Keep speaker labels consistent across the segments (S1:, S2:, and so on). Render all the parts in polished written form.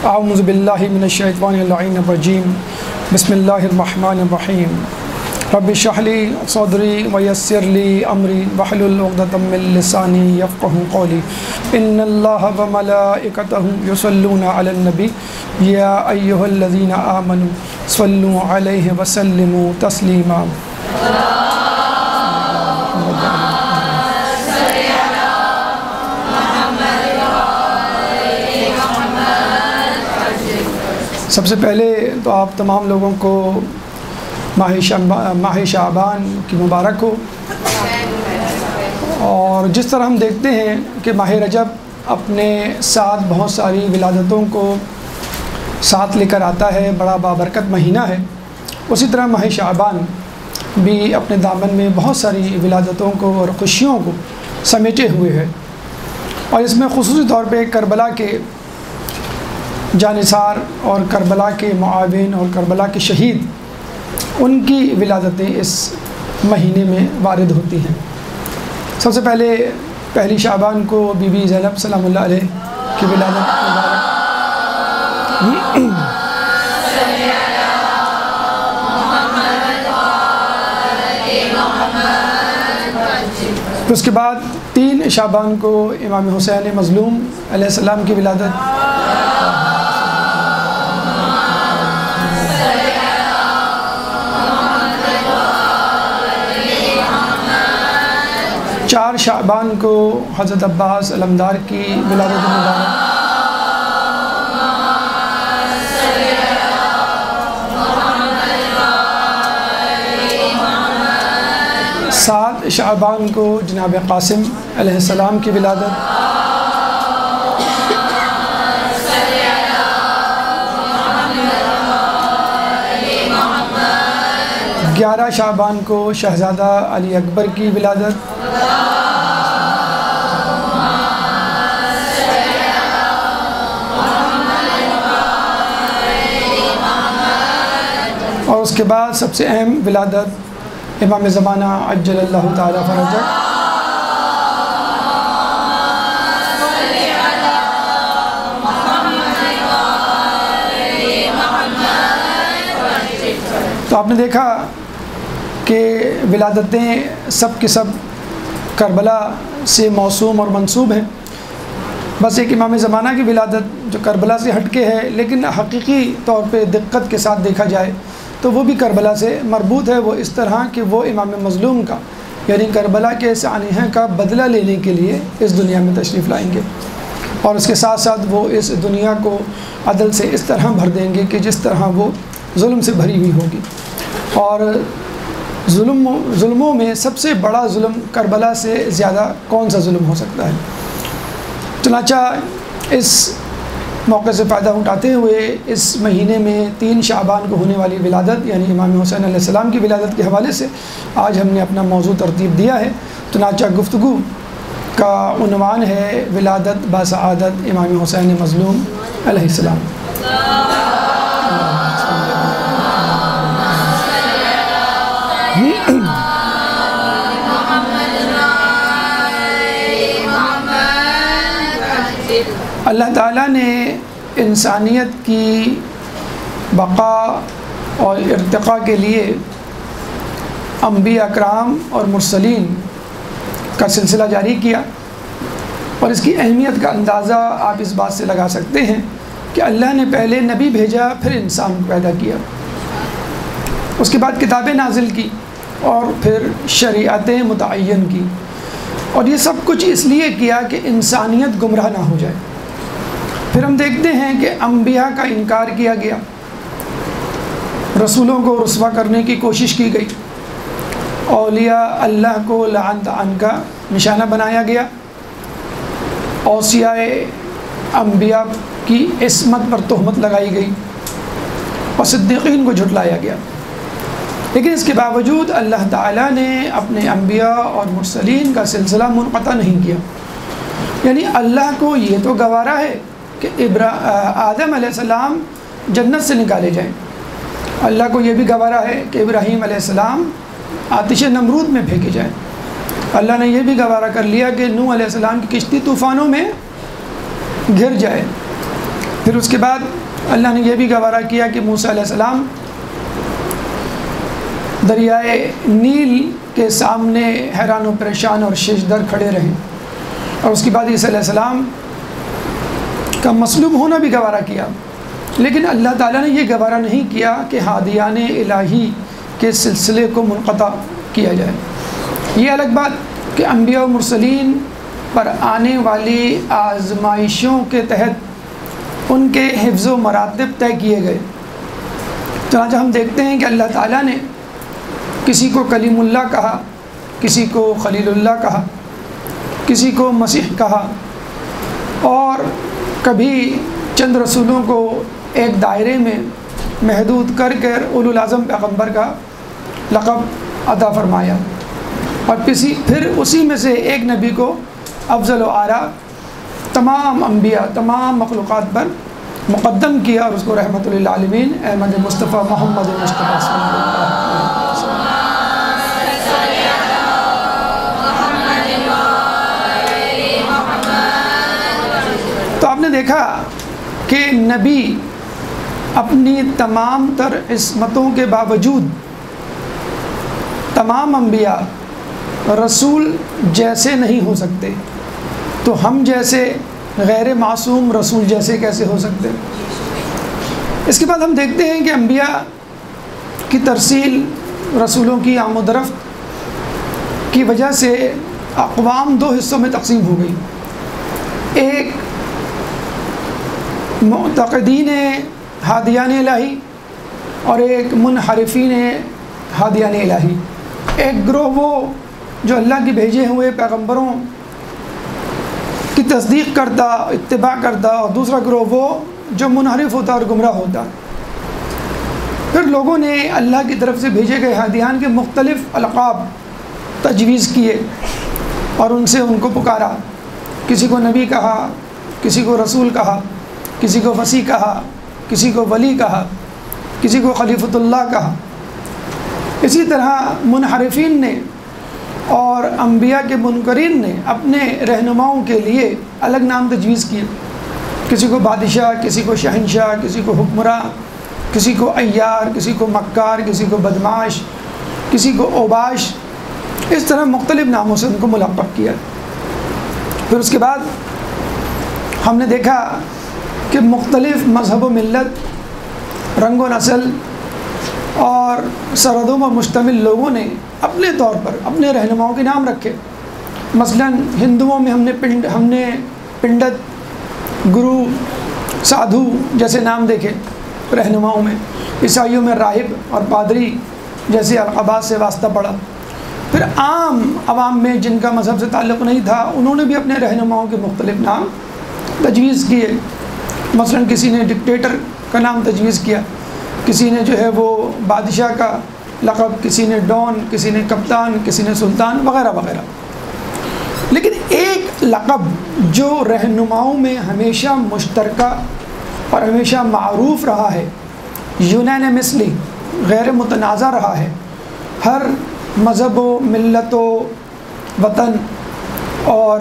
S1: اعوذ باللہ من الشیطان اللعین الرجیم بسم اللہ الرحمن الرحیم رب اشرح لی صدری ویسر لی امری واحلل عقدۃ من لسانی یفقهوا قولی ان اللہ وملائکتہ یصلون علی النبی یا ایھا الذین آمنوا صلوا علیہ وسلموا تسلیما۔ سب سے پہلے تو آپ تمام لوگوں کو ماہ شعبان کی مبارک ہو۔ اور جس طرح ہم دیکھتے ہیں کہ ماہ رجب اپنے ساتھ بہت ساری ولادتوں کو ساتھ لے کر آتا ہے، بڑا بابرکت مہینہ ہے، اسی طرح ماہ شعبان بھی اپنے دامن میں بہت ساری ولادتوں کو اور خوشیوں کو سمیٹے ہوئے ہے، اور اس میں خصوصی طور پہ کربلا کے جانثار اور کربلا کے معاون اور کربلا کے شہید، ان کی ولادتیں اس مہینے میں وارد ہوتی ہیں۔ سب سے پہلے پہلی شعبان کو بی بی زینب سلام اللہ علیہ کی ولادت مبارک۔ اس کے بعد 3 شعبان کو امام حسین مظلوم علیہ السلام کی ولادت۔ 4 شعبان کو حضرت عباس علمدار کی ولادت مبارک۔ 7 شعبان کو جناب قاسم علیہ السلام کی ولادت۔ 11 شعبان کو شہزادہ علی اکبر کی ولادت۔ اور اس کے بعد سب سے اہم ولادت امام زمانہ عجل اللہ تعالی فرجہ۔ تو آپ نے دیکھا کہ ولادتیں سب کے سب کربلا سے موسوم اور منسوب ہیں، بس ایک امام زمانہ کی ولادت جو کربلا سے ہٹ کے ہے، لیکن حقیقی طور پہ دقت کے ساتھ دیکھا جائے تو وہ بھی کربلا سے مربوط ہے۔ وہ اس طرح کہ وہ امام مظلوم کا یعنی کربلا کے سانحہ کا بدلہ لینے کے لیے اس دنیا میں تشریف لائیں گے، اور اس کے ساتھ ساتھ وہ اس دنیا کو عدل سے اس طرح بھر دیں گے کہ جس طرح وہ ظلم سے بھری ہوئی ہوگی۔ اور ظلموں میں سب سے بڑا ظلم کربلا سے زیادہ کون سا ظلم ہو سکتا ہے؟ چنانچہ اس موقع سے فائدہ اٹھاتے ہوئے اس مہینے میں 3 شعبان کو ہونے والی ولادت یعنی امام حسین علیہ السلام کی ولادت کے حوالے سے آج ہم نے اپنا موضوع ترتیب دیا ہے۔ چنانچہ گفتگو کا عنوان ہے ولادت باسعادت امام حسین مظلوم علیہ السلام۔ اللہ تعالیٰ نے انسانیت کی بقا اور ارتقاء کے لیے انبیاء اکرام اور مرسلین کا سلسلہ جاری کیا، اور اس کی اہمیت کا اندازہ آپ اس بات سے لگا سکتے ہیں کہ اللہ نے پہلے نبی بھیجا، پھر انسان پیدا کیا، اس کے بعد کتابیں نازل کی، اور پھر شریعتیں متعین کی، اور یہ سب کچھ اس لیے کیا کہ انسانیت گمراہ نہ ہو جائے۔ پھر ہم دیکھتے ہیں کہ انبیاء کا انکار کیا گیا، رسولوں کو رسوا کرنے کی کوشش کی گئی، اولیاء اللہ کو لعن طعن کا نشانہ بنایا گیا، اوصیاء انبیاء کی عصمت پر تہمت لگائی گئی، اور صدیقین کو جھٹلایا گیا۔ لیکن اس کے باوجود اللہ تعالیٰ نے اپنے انبیاء اور مرسلین کا سلسلہ منقطع نہیں کیا، یعنی اللہ کو یہ تو گوارا ہے کہ آدم علیہ السلام جنت سے نکالے جائیں، اللہ کو یہ بھی گوارا ہے کہ ابراہیم علیہ السلام آتش نمرود میں پھینکے جائیں، اللہ نے یہ بھی گوارا کر لیا کہ نوح علیہ السلام کی کشتی طوفانوں میں گر جائے، پھر اس کے بعد اللہ نے یہ بھی گوارا کیا کہ موسیٰ علیہ السلام دریائے نیل کے سامنے حیران و پریشان اور ششدر کھڑے رہے، اور اس کے بعد عیسیٰ علیہ السلام کا مصلوب ہونا بھی گوارا کیا۔ لیکن اللہ تعالیٰ نے یہ گوارا نہیں کیا کہ ہادیان الہی کے سلسلے کو منقطع کیا جائے۔ یہ الگ بات کہ انبیاء و مرسلین پر آنے والی آزمائشوں کے تحت ان کے حفظ و مراتب طے کیے گئے۔ چنانچہ ہم دیکھتے ہیں کہ اللہ تعالیٰ نے کسی کو کلیم اللہ کہا، کسی کو خلیل اللہ کہا، کسی کو مسیح کہا، اور کبھی چند رسولوں کو ایک دائرے میں محدود کر اولو العزم پیغمبر کا لقب عطا فرمایا، اور پھر اسی میں سے ایک نبی کو افضل و اعلیٰ تمام انبیاء تمام مخلوقات پر مقدم کیا، اور اس کو رحمت للعالمین احمد مصطفیٰ محمد مصطفیٰ صلی اللہ علیہ وسلم۔ تو آپ نے دیکھا کہ نبی اپنی تمام تر عصمتوں کے باوجود تمام انبیاء رسول جیسے نہیں ہو سکتے، تو ہم جیسے غیر معصوم رسول جیسے کیسے ہو سکتے؟ اس کے بعد ہم دیکھتے ہیں کہ انبیاء کی ترسیل، رسولوں کی آمد و رفت کی وجہ سے اقوام دو حصوں میں تقسیم ہو گئی۔ ایک معتقدین ہادیان الہی اور ایک منحرفین ہادیان الہی۔ ایک گروہ وہ جو اللہ کے بھیجے ہوئے پیغمبروں کی تصدیق کرتا، اتباع کرتا، اور دوسرا گروہ وہ جو منحرف ہوتا اور گمراہ ہوتا۔ پھر لوگوں نے اللہ کی طرف سے بھیجے گئے ہادیان کے مختلف القاب تجویز کیے اور ان کو پکارا، کسی کو نبی کہا، کسی کو رسول کہا، کسی کو وصی کہا، کسی کو ولی کہا، کسی کو خلیفۃ اللہ کہا۔ اسی طرح منحرفین نے اور انبیاء کے منکرین نے اپنے رہنماؤں کے لیے الگ نام تجویز کیے، کسی کو بادشاہ، کسی کو شہنشاہ، کسی کو حکمراں، کسی کو عیار، کسی کو مکار، کسی کو بدماش، کسی کو اوباش، اس طرح مختلف ناموں سے ان کو ملقب کیا۔ پھر اس کے بعد ہم نے دیکھا کہ مختلف مذہب و ملت، رنگ و نسل اور سرحدوں پر مشتمل لوگوں نے اپنے طور پر اپنے رہنماؤں کے نام رکھے۔ مثلا ہندوؤں میں ہم نے پنڈت، گرو، سادھو جیسے نام دیکھے رہنماؤں میں۔ عیسائیوں میں راہب اور پادری جیسے القابات سے واسطہ پڑا۔ پھر عام عوام میں جن کا مذہب سے تعلق نہیں تھا، انہوں نے بھی اپنے رہنماؤں کے مختلف نام تجویز کیے۔ مثلا کسی نے ڈکٹیٹر کا نام تجویز کیا، کسی نے جو ہے وہ بادشاہ کا لقب، کسی نے ڈان، کسی نے کپتان، کسی نے سلطان، وغیرہ وغیرہ۔ لیکن ایک لقب جو رہنماؤں میں ہمیشہ مشترکہ اور ہمیشہ معروف رہا ہے، یونانیمسلی غیر متنازع رہا ہے ہر مذہب و ملت و وطن اور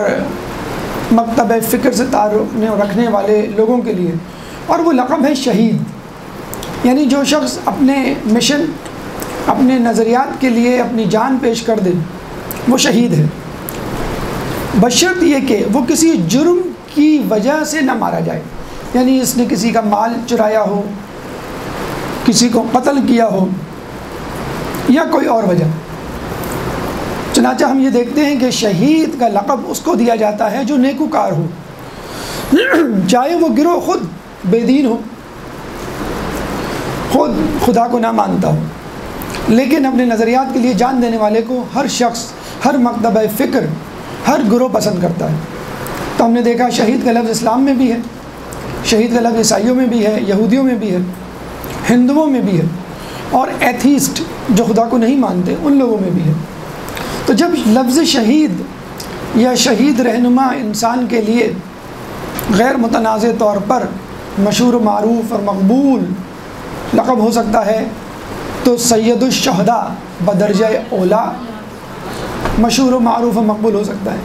S1: مکتب فکر سے تعلق رکھنے والے لوگوں کے لیے، اور وہ لقب ہے شہید۔ یعنی جو شخص اپنے مشن، اپنے نظریات کے لیے اپنی جان پیش کر دے، وہ شہید ہے، بشرط یہ کہ وہ کسی جرم کی وجہ سے نہ مارا جائے، یعنی اس نے کسی کا مال چرایا ہو، کسی کو قتل کیا ہو، یا کوئی اور وجہ۔ چنانچہ ہم یہ دیکھتے ہیں کہ شہید کا لقب اس کو دیا جاتا ہے جو نیکوکار ہو، چاہے وہ گروہ خود بے دین ہو، خود خدا کو نہ مانتا ہو، لیکن اپنے نظریات کے لیے جان دینے والے کو ہر شخص، ہر مکتبہ فکر، ہر گروہ پسند کرتا ہے۔ تو ہم نے دیکھا شہید کا لفظ اسلام میں بھی ہے، شہید کا لفظ عیسائیوں میں بھی ہے، یہودیوں میں بھی ہے، ہندوؤں میں بھی ہے، اور ایتھیسٹ جو خدا کو نہیں مانتے ان لوگوں میں بھی ہے۔ تو جب لفظ شہید یا شہید رہنما انسان کے لیے غیر متنازع طور پر مشہور و معروف اور مقبول لقب ہو سکتا ہے، تو سید الشہداء بدرجہ اولا مشہور و معروف اور مقبول ہو سکتا ہے۔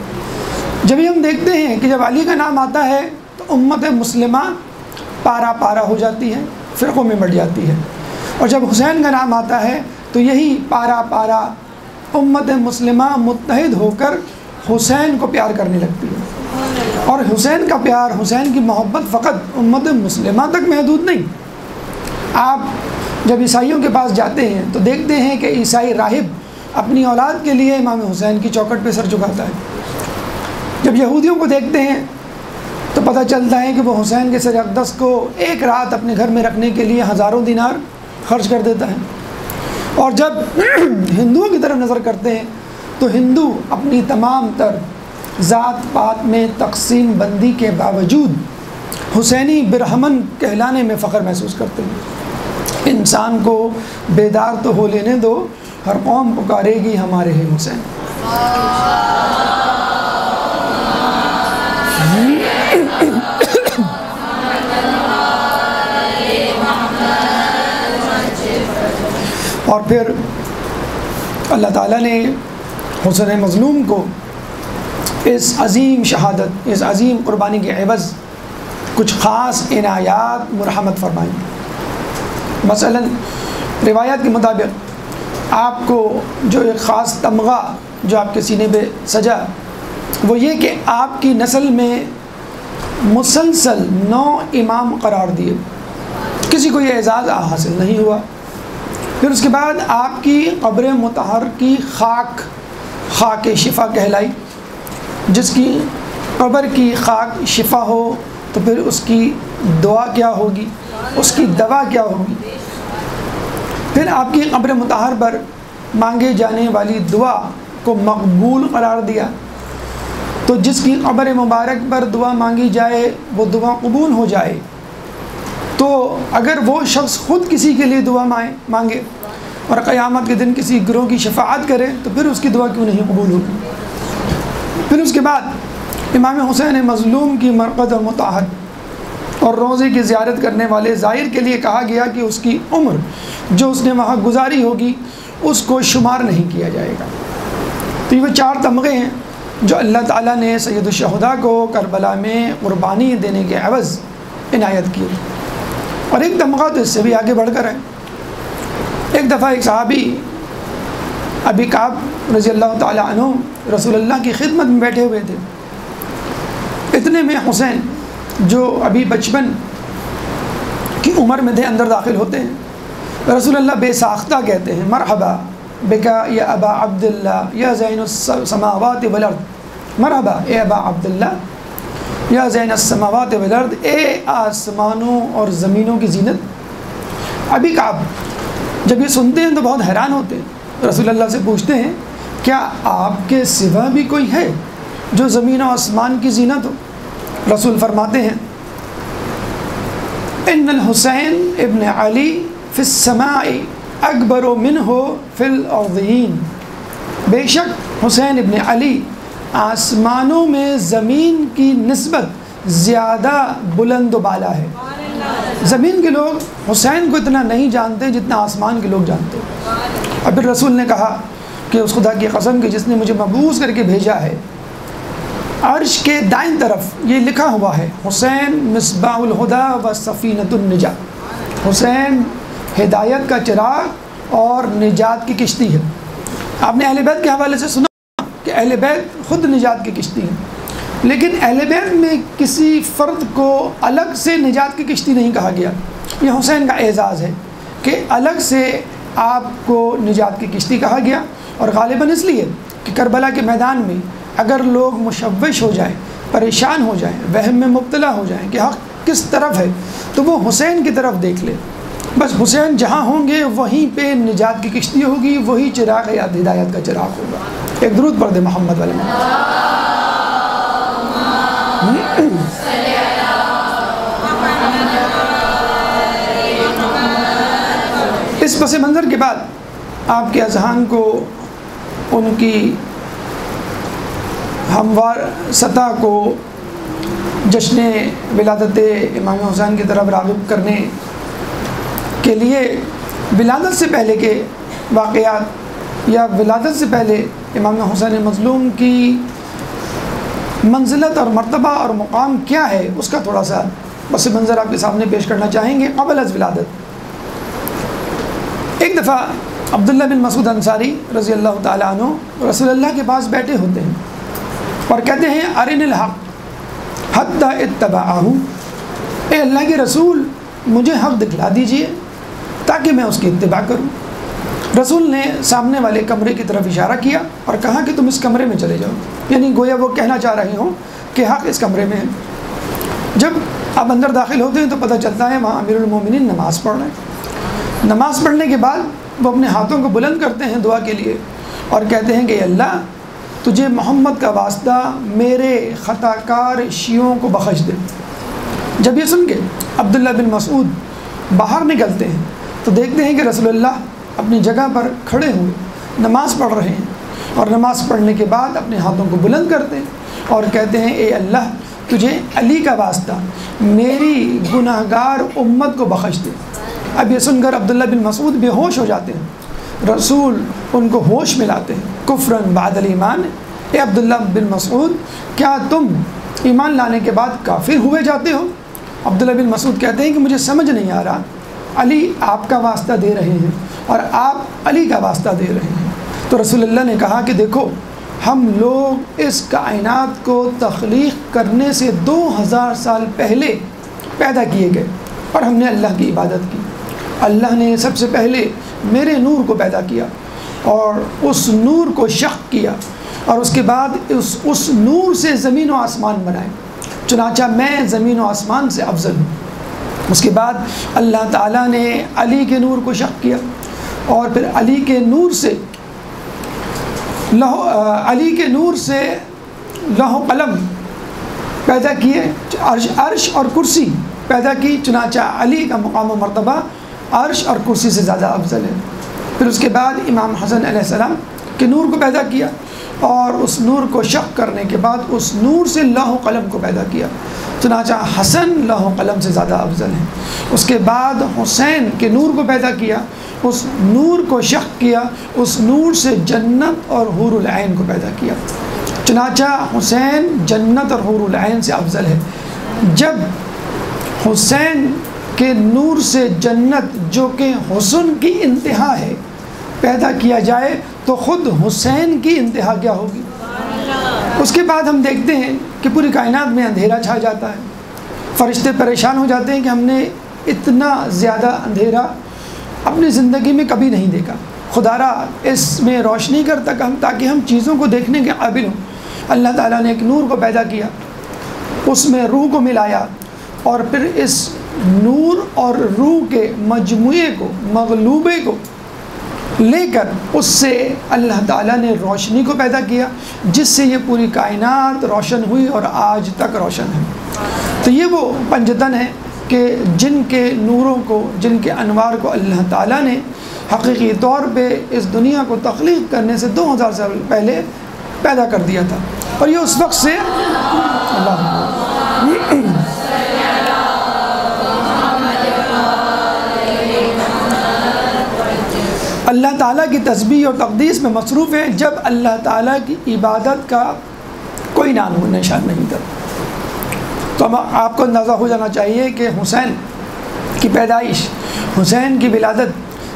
S1: جب ہم دیکھتے ہیں کہ جب علی کا نام آتا ہے تو امت مسلمہ پارا پارا ہو جاتی ہے، فرقوں میں بٹ جاتی ہے، اور جب حسین کا نام آتا ہے تو یہی پارا پارا امت مسلمہ متحد ہو کر حسین کو پیار کرنے لگتی ہے۔ اور حسین کا پیار، حسین کی محبت فقط امت مسلمہ تک محدود نہیں۔ آپ جب عیسائیوں کے پاس جاتے ہیں تو دیکھتے ہیں کہ عیسائی راہب اپنی اولاد کے لیے امام حسین کی چوکھٹ پہ سر جھکاتا ہے۔ جب یہودیوں کو دیکھتے ہیں تو پتہ چلتا ہے کہ وہ حسین کے سر اقدس کو ایک رات اپنے گھر میں رکھنے کے لیے ہزاروں دینار خرچ کر دیتا ہے۔ اور جب ہندوؤں کی طرف نظر کرتے ہیں تو ہندو اپنی تمام تر ذات پات میں تقسیم بندی کے باوجود حسینی برہمن کہلانے میں فخر محسوس کرتے ہیں۔ انسان کو بیدار تو ہو لینے دو، ہر قوم پکارے گی ہمارے ہیں حسین۔ اور پھر اللہ تعالیٰ نے حسین مظلوم کو اس عظیم شہادت، اس عظیم قربانی کے عوض کچھ خاص عنایات مرحمت فرمائیں۔ مثلا روایات کے مطابق آپ کو جو ایک خاص تمغہ جو آپ کے سینے پہ سجا، وہ یہ کہ آپ کی نسل میں مسلسل 9 امام قرار دیے، کسی کو یہ اعزاز حاصل نہیں ہوا۔ پھر اس کے بعد آپ کی قبر مطہر کی خاک شفا کہلائی، جس کی قبر کی خاک شفا ہو تو پھر اس کی دعا کیا ہوگی، اس کی دوا کیا ہوگی۔ پھر آپ کی قبر مطہر پر مانگے جانے والی دعا کو مقبول قرار دیا، تو جس کی قبر مبارک پر دعا مانگی جائے وہ دعا قبول ہو جائے، تو اگر وہ شخص خود کسی کے لیے دعا مانگے اور قیامت کے دن کسی گروہ کی شفاعت کرے تو پھر اس کی دعا کیوں نہیں قبول ہوگی۔ پھر اس کے بعد امام حسین مظلوم کی مرقد اور مطاہرت اور روضے کی زیارت کرنے والے زائر کے لیے کہا گیا کہ اس کی عمر جو اس نے وہاں گزاری ہوگی اس کو شمار نہیں کیا جائے گا۔ تو یہ وہ 4 تمغے ہیں جو اللہ تعالیٰ نے سید الشہداء کو کربلا میں قربانی دینے کے عوض عنایت کی۔ اور ایک تمغہ تو اس سے بھی آگے بڑھ کر ہے۔ ایک دفعہ ایک صحابی ابی کعب رضی اللہ تعالیٰ عنہ رسول اللہ کی خدمت میں بیٹھے ہوئے تھے، اتنے میں حسین جو ابھی بچپن کی عمر میں تھے اندر داخل ہوتے ہیں۔ رسول اللہ بے ساختہ کہتے ہیں، مرحبا بکا یا ابا عبداللہ یا زین السماوات والارض، مرحبا اے ابا عبداللہ یا زین السماوات والارض، اے آسمانوں اور زمینوں کی زینت۔ ابی کعب جب یہ سنتے ہیں تو بہت حیران ہوتے ہیں، رسول اللہ سے پوچھتے ہیں کیا آپ کے سوا بھی کوئی ہے جو زمین و آسمان کی زینت ہو؟ رسول فرماتے ہیں ان الحسین ابن علی فی السماء اکبر منہ فی الارضین، بے شک حسین ابن علی آسمانوں میں زمین کی نسبت زیادہ بلند و بالا ہے۔ زمین کے لوگ حسین کو اتنا نہیں جانتے جتنا آسمان کے لوگ جانتے ہیں۔ اور پھر رسول نے کہا کہ اس خدا کی قسم کہ جس نے مجھے مبعوث کر کے بھیجا ہے، عرش کے دائیں طرف یہ لکھا ہوا ہے حسین مصباح الہدی و سفینۃ النجات، حسین ہدایت کا چراغ اور نجات کی کشتی ہے۔ آپ نے اہل بیت کے حوالے سے سنا کہ اہل بیت خود نجات کی کشتی ہے، لیکن اہل بیت میں کسی فرد کو الگ سے نجات کی کشتی نہیں کہا گیا۔ یہ حسین کا اعزاز ہے کہ الگ سے آپ کو نجات کی کشتی کہا گیا، اور غالباً اس لیے کہ کربلا کے میدان میں اگر لوگ مشوش ہو جائیں، پریشان ہو جائیں، وہم میں مبتلا ہو جائیں کہ حق کس طرف ہے، تو وہ حسین کی طرف دیکھ لے، بس حسین جہاں ہوں گے وہیں پہ نجات کی کشتی ہوگی، وہی چراغ یا ہدایت کا چراغ ہوگا۔ ایک درود پڑھ دے محمد علیہ وسلم۔ اس پس منظر کے بعد آپ کے اذہان کو ان کی ہموار سطح کو جشن ولادت امام حسین کی طرف راغب کرنے کے لیے ولادت سے پہلے کے واقعات یا ولادت سے پہلے امام حسین مظلوم کی منزلت اور مرتبہ اور مقام کیا ہے اس کا تھوڑا سا بس یہ منظر آپ کے سامنے پیش کرنا چاہیں گے قبل از ولادت۔ ایک دفعہ عبداللہ بن مسعود انصاری رضی اللہ تعالیٰ عنہ رسول اللہ کے پاس بیٹھے ہوتے ہیں اور کہتے ہیں ارن الحق حتی اتبعہ، اے اللہ کے رسول مجھے حق دکھلا دیجئے تاکہ میں اس کی اتباع کروں۔ رسول نے سامنے والے کمرے کی طرف اشارہ کیا اور کہا کہ تم اس کمرے میں چلے جاؤ، یعنی گویا وہ کہنا چاہ رہے ہوں کہ حق اس کمرے میں ہے۔ جب آپ اندر داخل ہوتے ہیں تو پتہ چلتا ہے وہاں امیر المومنین نماز پڑھ رہے ہیں۔ نماز پڑھنے کے بعد وہ اپنے ہاتھوں کو بلند کرتے ہیں دعا کے لیے اور کہتے ہیں کہ اے اللہ تجھے محمد کا واسطہ میرے خطا کار شیعوں کو بخش دے۔ جب یہ سن کے عبداللہ بن مسعود باہر نکلتے ہیں تو دیکھتے ہیں کہ رسول اللہ اپنی جگہ پر کھڑے ہوئے نماز پڑھ رہے ہیں، اور نماز پڑھنے کے بعد اپنے ہاتھوں کو بلند کرتے ہیں اور کہتے ہیں اے اللہ تجھے علی کا واسطہ میری گناہ گار امت کو بخش دے۔ اب یہ سن کر عبداللہ بن مسعود بے ہوش ہو جاتے ہیں، رسول ان کو ہوش میں لاتے ہیں۔ کفرن بعد الایمان، اے عبداللہ بن مسعود کیا تم ایمان لانے کے بعد کافر ہوئے جاتے ہو؟ عبداللہ بن مسعود کہتے ہیں کہ مجھے سمجھ نہیں آ رہا، علی آپ کا واسطہ دے رہے ہیں اور آپ علی کا واسطہ دے رہے ہیں۔ تو رسول اللہ نے کہا کہ دیکھو ہم لوگ اس کائنات کو تخلیق کرنے سے 2000 سال پہلے پیدا کیے گئے اور ہم نے اللہ کی عبادت کی۔ اللہ نے سب سے پہلے میرے نور کو پیدا کیا اور اس نور کو شق کیا، اور اس کے بعد اس نور سے زمین و آسمان بنائے، چنانچہ میں زمین و آسمان سے افضل ہوں۔ اس کے بعد اللہ تعالیٰ نے علی کے نور کو شق کیا اور پھر علی کے نور سے لوح و قلم پیدا کیے، عرش اور کرسی پیدا کی، چنانچہ علی کا مقام و مرتبہ عرش اور کرسی سے زیادہ افضل ہے۔ پھر اس کے بعد امام حسن علیہ السلام کے نور کو پیدا کیا اور اس نور کو شق کرنے کے بعد اس نور سے لوح و قلم کو پیدا کیا، چنانچہ حسن لوح و قلم سے زیادہ افضل ہے۔ اس کے بعد حسین کے نور کو پیدا کیا، اس نور کو شق کیا، اس نور سے جنت اور حور العین کو پیدا کیا، چنانچہ حسین جنت اور حور العین سے افضل ہے۔ جب حسین کے نور سے جنت جو کہ حسن کی انتہا ہے پیدا کیا جائے تو خود حسین کی انتہا کیا ہوگی۔ اس کے بعد ہم دیکھتے ہیں کہ پوری کائنات میں اندھیرا چھا جاتا ہے، فرشتے پریشان ہو جاتے ہیں کہ ہم نے اتنا زیادہ اندھیرا اپنی زندگی میں کبھی نہیں دیکھا، خدا را اس میں روشنی کر تاکہ ہم چیزوں کو دیکھنے کے قابل ہوں۔ اللہ تعالیٰ نے ایک نور کو پیدا کیا، اس میں روح کو ملایا اور پھر اس نور اور روح کے مجموعے کو، مغلوبے کو لے کر اس سے اللہ تعالیٰ نے روشنی کو پیدا کیا، جس سے یہ پوری کائنات روشن ہوئی اور آج تک روشن ہے۔ تو یہ وہ پنجتن ہے کہ جن کے نوروں کو، جن کے انوار کو اللہ تعالیٰ نے حقیقی طور پہ اس دنیا کو تخلیق کرنے سے 2000 سال پہلے پیدا کر دیا تھا، اور یہ اس وقت سے اللہ تعالیٰ کی تسبیح اور تقدیس میں مصروف ہے، جب اللہ تعالیٰ کی عبادت کا کوئی نام و نشان نہیں تھا۔ تو آپ کو اندازہ ہو جانا چاہیے کہ حسین کی پیدائش، حسین کی ولادت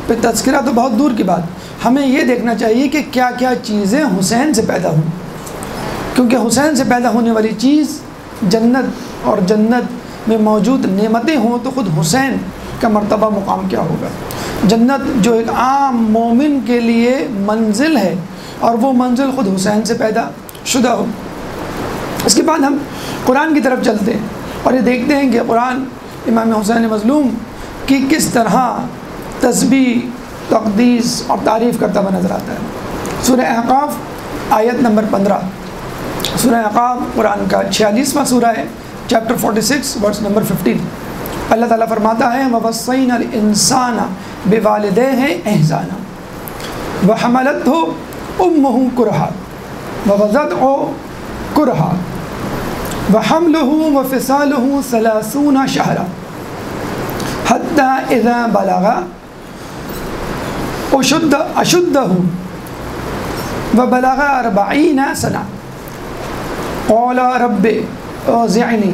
S1: پہ تذکرہ تو بہت دور کی بات، ہمیں یہ دیکھنا چاہیے کہ کیا کیا چیزیں حسین سے پیدا ہوں، کیونکہ حسین سے پیدا ہونے والی چیز جنت، اور جنت میں موجود نعمتیں ہوں تو خود حسین کا مرتبہ مقام کیا ہوگا۔ جنت جو ایک عام مومن کے لیے منزل ہے، اور وہ منزل خود حسین سے پیدا شدہ ہو۔ اس کے بعد ہم قرآن کی طرف چلتے ہیں اور یہ دیکھتے ہیں کہ قرآن امام حسین مظلوم کی کس طرح تسبیح، تقدیس اور تعریف کرتا ہوا نظر آتا ہے۔ سورہ احقاف آیت نمبر 15، سورہ احقاف قرآن کا 46واں سورہ ہے، چیپٹر 46 ورس نمبر 15۔ اللہ تعالیٰ فرماتا ہے وَوَصَّيْنَا الْإِنسَانَ بِوَالِدَيْهِ إِحْسَانًا وَحَمَلَتْهُ أُمُّهُ كُرْهًا وَوَضَعَتْهُ كُرْهًا وَحَمْلُهُ وَفِصَالُهُ 30 شهرًا حَتَّى إِذَا بَلَغَ أَشُدَّهُ وَبَلَغَ 40 سَنَةً قَالَ رَبِّ أَوْزِعْنِي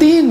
S1: 3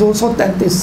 S1: 233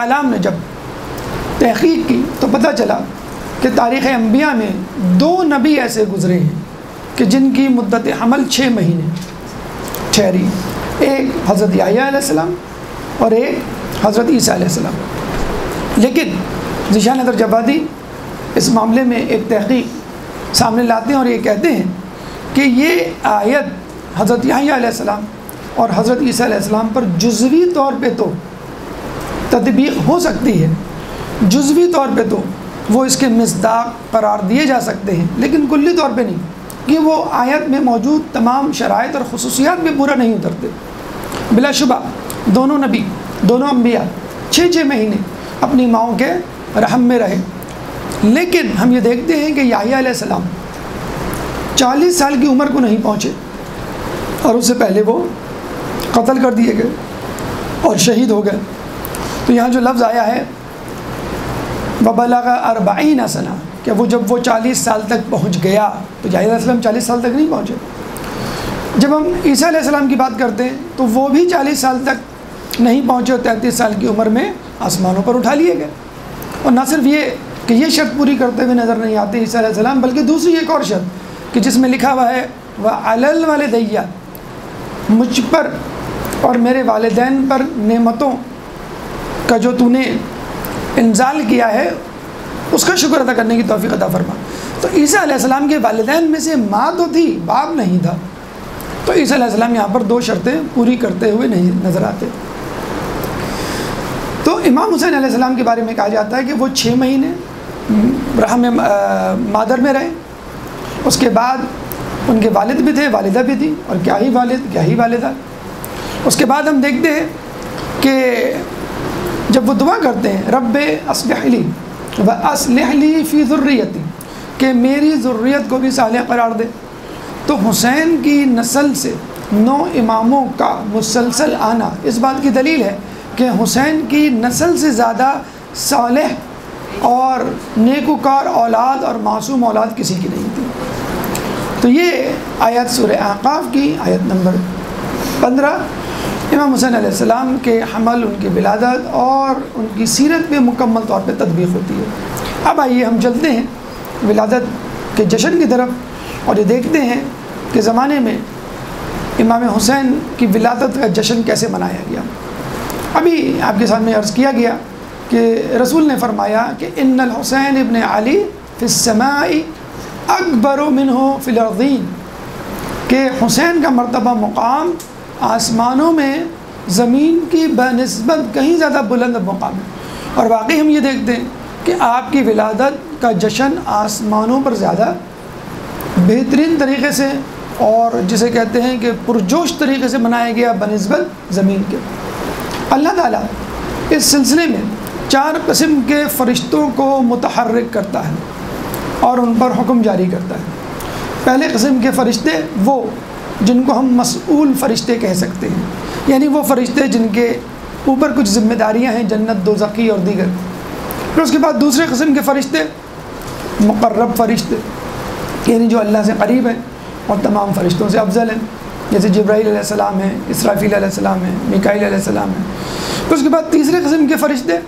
S1: اعلام نے جب تحقیق کی تو پتہ چلا کہ تاریخ انبیاء میں 2 نبی ایسے گزرے ہیں کہ جن کی مدت حمل 6 مہینے ٹھہری، ایک حضرت یحییٰ علیہ السلام اور ایک حضرت عیسیٰ علیہ السلام۔ لیکن ذیشان حیدر جوادی اس معاملے میں ایک تحقیق سامنے لاتے ہیں اور یہ کہتے ہیں کہ یہ آیت حضرت یحییٰ علیہ السلام اور حضرت عیسیٰ علیہ السلام پر جزوی طور پہ تو تطبیق ہو سکتی ہے، جزوی طور پہ تو وہ اس کے مصداق قرار دیے جا سکتے ہیں، لیکن کلی طور پہ نہیں، کہ وہ آیت میں موجود تمام شرائط اور خصوصیات بھی پورا نہیں اترتے۔ بلا شبہ دونوں نبی، دونوں انبیاء 6 مہینے اپنی ماؤں کے رحم میں رہے، لیکن ہم یہ دیکھتے ہیں کہ یحییٰ علیہ السلام 40 سال کی عمر کو نہیں پہنچے اور اس سے پہلے وہ قتل کر دیے گئے اور شہید ہو گئے۔ تو یہاں جو لفظ آیا ہے وَبَلَغَ 40 سنہ، کہ وہ جب وہ 40 سال تک پہنچ گیا، تو یحییٰ علیہ السلام 40 سال تک نہیں پہنچے۔ جب ہم عیسیٰ علیہ السلام کی بات کرتے ہیں تو وہ بھی 40 سال تک نہیں پہنچے اور 33 سال کی عمر میں آسمانوں پر اٹھا لیے گئے۔ اور نہ صرف یہ کہ یہ شرط پوری کرتے ہوئے نظر نہیں آتے عیسیٰ علیہ السلام، بلکہ دوسری ایک اور شرط کہ جس میں لکھا ہوا ہے وَعَلَى الْوَالِدَيَّ، مجھ پر اور میرے والدین پر نعمتوں کا جو تو نے انزال کیا ہے اس کا شکر ادا کرنے کی توفیق عطا فرما۔ تو عیسیٰ علیہ السلام کے والدین میں سے ماں تو تھی، باپ نہیں تھا، تو عیسیٰ علیہ السلام یہاں پر 2 شرطیں پوری کرتے ہوئے نہیں نظر آتے۔ تو امام حسین علیہ السلام کے بارے میں کہا جاتا ہے کہ وہ 6 مہینے رحم مادر میں رہے، اس کے بعد ان کے والد بھی تھے، والدہ بھی تھی، اور کیا ہی والد کیا ہی والدہ۔ اس کے بعد ہم دیکھتے ہیں کہ جب وہ دعا کرتے ہیں رب اصلح لی واصلح لی فی ذریتی، کہ میری ذریت کو بھی صالح قرار دے، تو حسین کی نسل سے 9 اماموں کا مسلسل آنا اس بات کی دلیل ہے کہ حسین کی نسل سے زیادہ صالح اور نیکوکار اولاد اور معصوم اولاد کسی کی نہیں تھی۔ تو یہ آیت سورہ احقاف کی آیت نمبر 15 امام حسین علیہ السلام کے حمل، ان کی ولادت اور ان کی سیرت پہ مکمل طور پہ تطبیق ہوتی ہے۔ اب آئیے ہم چلتے ہیں ولادت کے جشن کی طرف اور یہ دیکھتے ہیں کہ زمانے میں امام حسین کی ولادت کا جشن کیسے منایا گیا۔ ابھی آپ کے سامنے عرض کیا گیا کہ رسول نے فرمایا کہ ان الحسین ابن علی فی السماء اکبر منہ فی الارضین، کہ حسین کا مرتبہ مقام آسمانوں میں زمین کی بنسبت کہیں زیادہ بلند مقام ہے۔ اور واقعی ہم یہ دیکھتے ہیں کہ آپ کی ولادت کا جشن آسمانوں پر زیادہ بہترین طریقے سے اور جسے کہتے ہیں کہ پرجوش طریقے سے منایا گیا بنسبت زمین کے۔ اللہ تعالیٰ اس سلسلے میں 4 قسم کے فرشتوں کو متحرک کرتا ہے اور ان پر حکم جاری کرتا ہے۔ پہلے قسم کے فرشتے وہ جن کو ہم مسئول فرشتے کہہ سکتے ہیں، یعنی وہ فرشتے جن کے اوپر کچھ ذمہ داریاں ہیں، جنت، دوزخی اور دیگر۔ پھر اس کے بعد دوسرے قسم کے فرشتے مقرب فرشتے، یعنی جو اللہ سے قریب ہیں اور تمام فرشتوں سے افضل ہیں، جیسے جبرائیل علیہ السلام ہیں، اسرافیل علیہ السلام ہیں، میکائیل علیہ السلام ہیں۔ پھر اس کے بعد تیسرے قسم کے فرشتے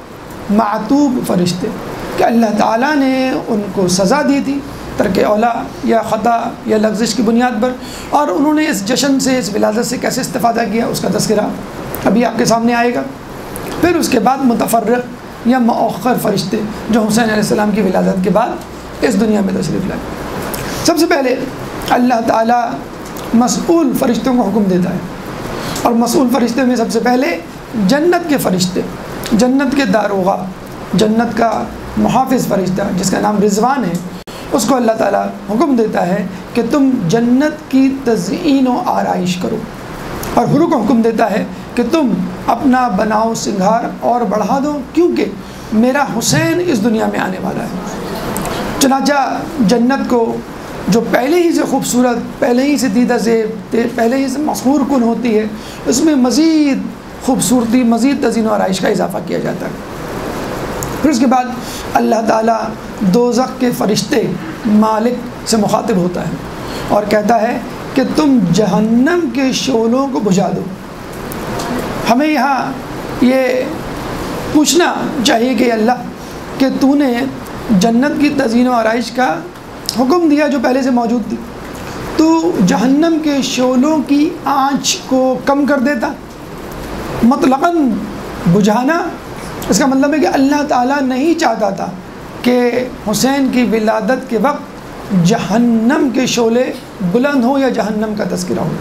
S1: معتوب فرشتے، کہ اللہ تعالیٰ نے ان کو سزا دی تھی ترک اولا یا خطا یا لغزش کی بنیاد پر، اور انہوں نے اس جشن سے، اس ولادت سے کیسے استفادہ کیا، اس کا تذکرہ ابھی آپ کے سامنے آئے گا۔ پھر اس کے بعد متفرق یا مؤخر فرشتے جو حسین علیہ السلام کی ولادت کے بعد اس دنیا میں تشریف لائے۔ سب سے پہلے اللہ تعالیٰ مسئول فرشتوں کو حکم دیتا ہے، اور مسئول فرشتے میں سب سے پہلے جنت کے فرشتے، جنت کے داروغہ، جنت کا محافظ فرشتہ جس کا نام رضوان ہے، اس کو اللہ تعالیٰ حکم دیتا ہے کہ تم جنت کی تزئین و آرائش کرو، اور حور کو حکم دیتا ہے کہ تم اپنا بناؤ سنگھار اور بڑھا دو، کیونکہ میرا حسین اس دنیا میں آنے والا ہے۔ چنانچہ جنت کو جو پہلے ہی سے خوبصورت، پہلے ہی سے دیدہ زیب، پہلے ہی سے مسحور کن ہوتی ہے، اس میں مزید خوبصورتی، مزید تزئین و آرائش کا اضافہ کیا جاتا ہے۔ پھر اس کے بعد اللہ تعالیٰ دوزخ کے فرشتے مالک سے مخاطب ہوتا ہے اور کہتا ہے کہ تم جہنم کے شعلوں کو بجھا دو۔ ہمیں یہاں یہ پوچھنا چاہیے کہ اللہ کہ تو نے جنت کی تزئین و آرائش کا حکم دیا جو پہلے سے موجود تھی، تو جہنم کے شعلوں کی آنچ کو کم کر دیتا، مطلقاً بجھانا۔ اس کا مطلب ہے کہ اللہ تعالیٰ نہیں چاہتا تھا کہ حسین کی ولادت کے وقت جہنم کے شعلے بلند ہوں یا جہنم کا تذکرہ ہو۔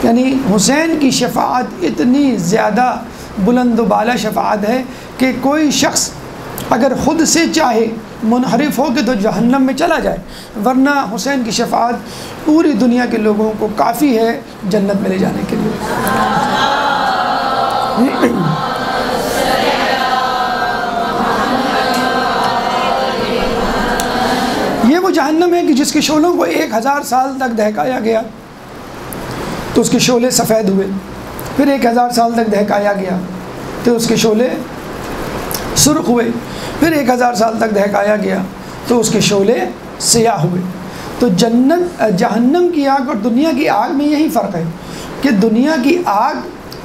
S1: یعنی حسین کی شفاعت اتنی زیادہ بلند و بالا شفاعت ہے کہ کوئی شخص اگر خود سے چاہے منحرف ہو کے تو جہنم میں چلا جائے، ورنہ حسین کی شفاعت پوری دنیا کے لوگوں کو کافی ہے جنت میں لے جانے کے لیے۔ یہ وہ جہنم ہے کہ جس کے شعلوں کو 1000 سال تک دہکایا گیا تو اس کے شعلے سفید ہوئے، پھر 1000 سال تک دہکایا گیا تو اس کے شعلے سرخ ہوئے، پھر 1000 سال تک دہکایا گیا تو اس کے شعلے سیاہ ہوئے۔ تو جہنم کی آگ اور دنیا کی آگ میں یہی فرق ہے کہ دنیا کی آگ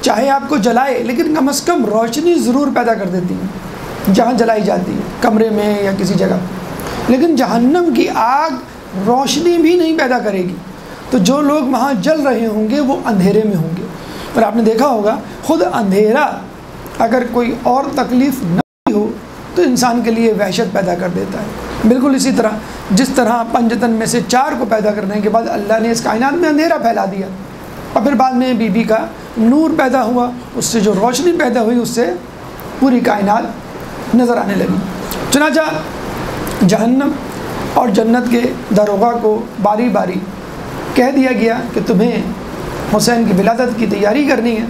S1: چاہے آپ کو جلائے لیکن کم از کم روشنی ضرور پیدا کر دیتی ہے جہاں جلائی جاتی ہے، کمرے میں یا کسی جگہ، لیکن جہنم کی آگ روشنی بھی نہیں پیدا کرے گی۔ تو جو لوگ وہاں جل رہے ہوں گے وہ اندھیرے میں ہوں گے، اور آپ نے دیکھا ہوگا خود اندھیرا اگر کوئی اور تکلیف نہ ہو تو انسان کے لیے وحشت پیدا کر دیتا ہے۔ بالکل اسی طرح جس طرح پنجتن میں سے 4 کو پیدا کرنے کے بعد اللہ نے اس کائنات میں اندھیرا پھیلا دیا، اور پھر بعد میں بی بی کا نور پیدا ہوا، اس سے جو روشنی پیدا ہوئی اس سے پوری کائنات نظر آنے لگی۔ چنانچہ جہنم اور جنت کے داروغہ کو باری باری کہہ دیا گیا کہ تمہیں حسین کی ولادت کی تیاری کرنی ہے،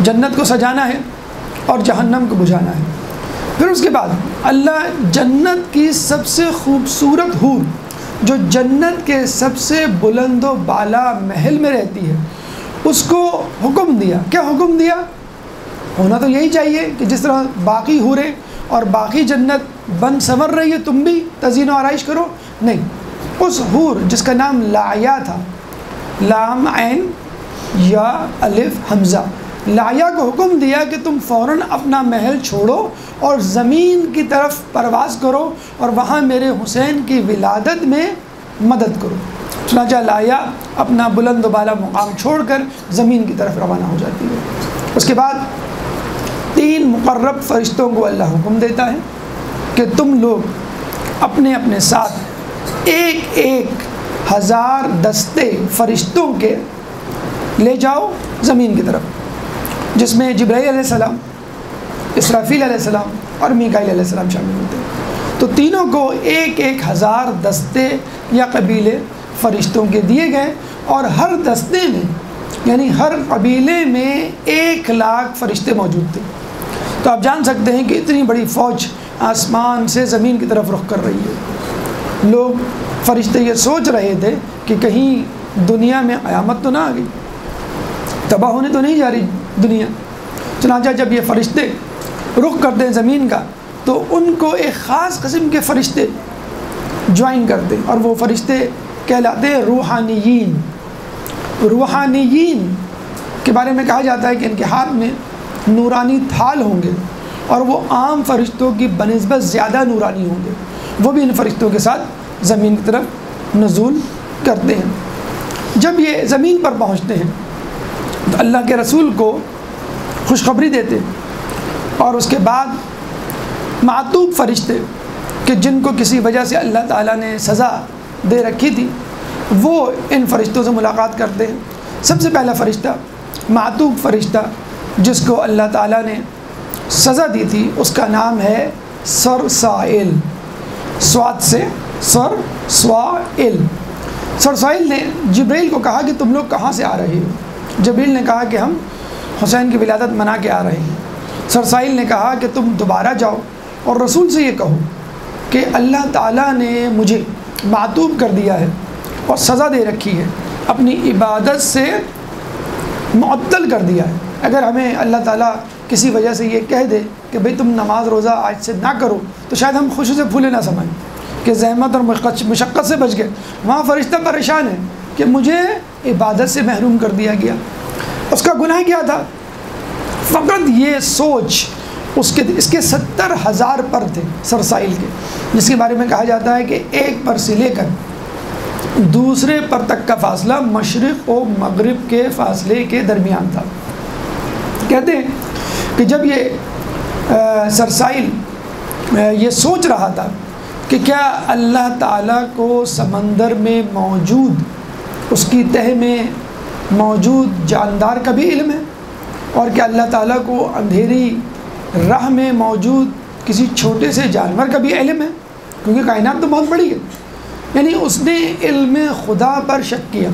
S1: جنت کو سجانا ہے اور جہنم کو بجھانا ہے۔ پھر اس کے بعد اللہ جنت کی سب سے خوبصورت حور جو جنت کے سب سے بلند و بالا محل میں رہتی ہے اس کو حکم دیا۔ کیا حکم دیا؟ ہونا تو یہی چاہیے کہ جس طرح باقی حوریں اور باقی جنت بن سنور رہی ہے تم بھی تزئین و آرائش کرو۔ نہیں، اس حور جس کا نام لایا تھا، لام عین یا الف حمزہ، لایا کو حکم دیا کہ تم فوراً اپنا محل چھوڑو اور زمین کی طرف پرواز کرو اور وہاں میرے حسین کی ولادت میں مدد کرو۔ چنانچہ لایا اپنا بلند و بالا مقام چھوڑ کر زمین کی طرف روانہ ہو جاتی ہے۔ اس کے بعد 3 مقرب فرشتوں کو اللہ حکم دیتا ہے کہ تم لوگ اپنے اپنے ساتھ 1000 دستے فرشتوں کے لے جاؤ زمین کی طرف، جس میں جبرائیل علیہ السلام، اسرافیل علیہ السلام اور میکائیل علیہ السلام شامل ہوتے ہیں۔ تو تینوں کو 1000 دستے یا قبیلے فرشتوں کے دیے گئے، اور ہر دستے میں یعنی ہر قبیلے میں 1,00,000 فرشتے موجود تھے۔ تو آپ جان سکتے ہیں کہ اتنی بڑی فوج آسمان سے زمین کی طرف رخ کر رہی ہے۔ لوگ فرشتے یہ سوچ رہے تھے کہ کہیں دنیا میں قیامت تو نہ آ گئی، تباہ ہونے تو نہیں جا رہی دنیا۔ چنانچہ جب یہ فرشتے رخ کرتے ہیں زمین کا تو ان کو ایک خاص قسم کے فرشتے جوائن کرتے ہیں، اور وہ فرشتے کہلاتے ہیں روحانیین۔ روحانیین کے بارے میں کہا جاتا ہے کہ ان کے ہاتھ میں نورانی تھال ہوں گے، اور وہ عام فرشتوں کی بنسبت زیادہ نورانی ہوں گے۔ وہ بھی ان فرشتوں کے ساتھ زمین کی طرف نزول کرتے ہیں۔ جب یہ زمین پر پہنچتے ہیں تو اللہ کے رسول کو خوشخبری دیتے، اور اس کے بعد معتوب فرشتے کہ جن کو کسی وجہ سے اللہ تعالیٰ نے سزا دے رکھی تھی وہ ان فرشتوں سے ملاقات کرتے ہیں۔ سب سے پہلا فرشتہ معتوب فرشتہ جس کو اللہ تعالیٰ نے سزا دی تھی اس کا نام ہے سرسائل، سواد سے سر سوائل۔ سرسائل نے جبرائیل کو کہا کہ تم لوگ کہاں سے آ رہے ہو؟ جبرائیل نے کہا کہ ہم حسین کی ولادت منا کے آ رہے ہیں۔ سرسائل نے کہا کہ تم دوبارہ جاؤ اور رسول سے یہ کہو کہ اللہ تعالیٰ نے مجھے معتوب کر دیا ہے اور سزا دے رکھی ہے، اپنی عبادت سے معطل کر دیا ہے۔ اگر ہمیں اللہ تعالیٰ کسی وجہ سے یہ کہہ دے کہ بھئی تم نماز روزہ آج سے نہ کرو تو شاید ہم خوشی سے پھولے نہ سمائیں کہ زحمت اور مشقت سے بچ گئے۔ وہاں فرشتہ پریشان ہے کہ مجھے عبادت سے محروم کر دیا گیا۔ اس کا گناہ کیا تھا؟ فقط یہ سوچ اس کے 70,000 پر تھے سرسائل کے، جس کے بارے میں کہا جاتا ہے کہ ایک پر سے لے کر دوسرے پر تک کا فاصلہ مشرق و مغرب کے فاصلے کے درمیان تھا۔ کہتے ہیں کہ جب یہ سرسائل یہ سوچ رہا تھا کہ کیا اللہ تعالیٰ کو سمندر میں موجود، اس کی تہہ میں موجود جاندار کا بھی علم ہے، اور کیا اللہ تعالیٰ کو اندھیری راہ میں موجود کسی چھوٹے سے جانور کا بھی علم ہے، کیونکہ کائنات تو بہت بڑی ہے۔ یعنی اس نے علم خدا پر شک کیا۔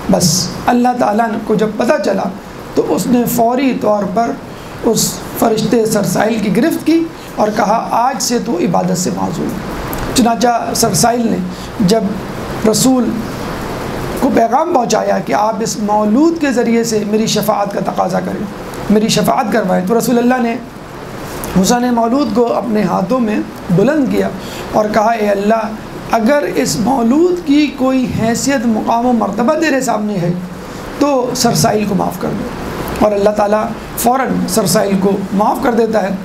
S1: بس اللہ تعالیٰ کو جب پتہ چلا تو اس نے فوری طور پر اس فرشتے سرسائل کی گرفت کی اور کہا آج سے تو عبادت سے معزول۔ چنانچہ سرسائل نے جب رسول کو پیغام پہنچایا کہ آپ اس مولود کے ذریعے سے میری شفاعت کا تقاضا کریں، میری شفاعت کروائیں، تو رسول اللہ نے حسین مولود کو اپنے ہاتھوں میں بلند کیا اور کہا اے اللہ، اگر اس مولود کی کوئی حیثیت، مقام و مرتبہ تیرے سامنے ہے تو سرسائل کو معاف کر دو، اور اللہ تعالیٰ فوراً سرسائل کو معاف کر دیتا ہے۔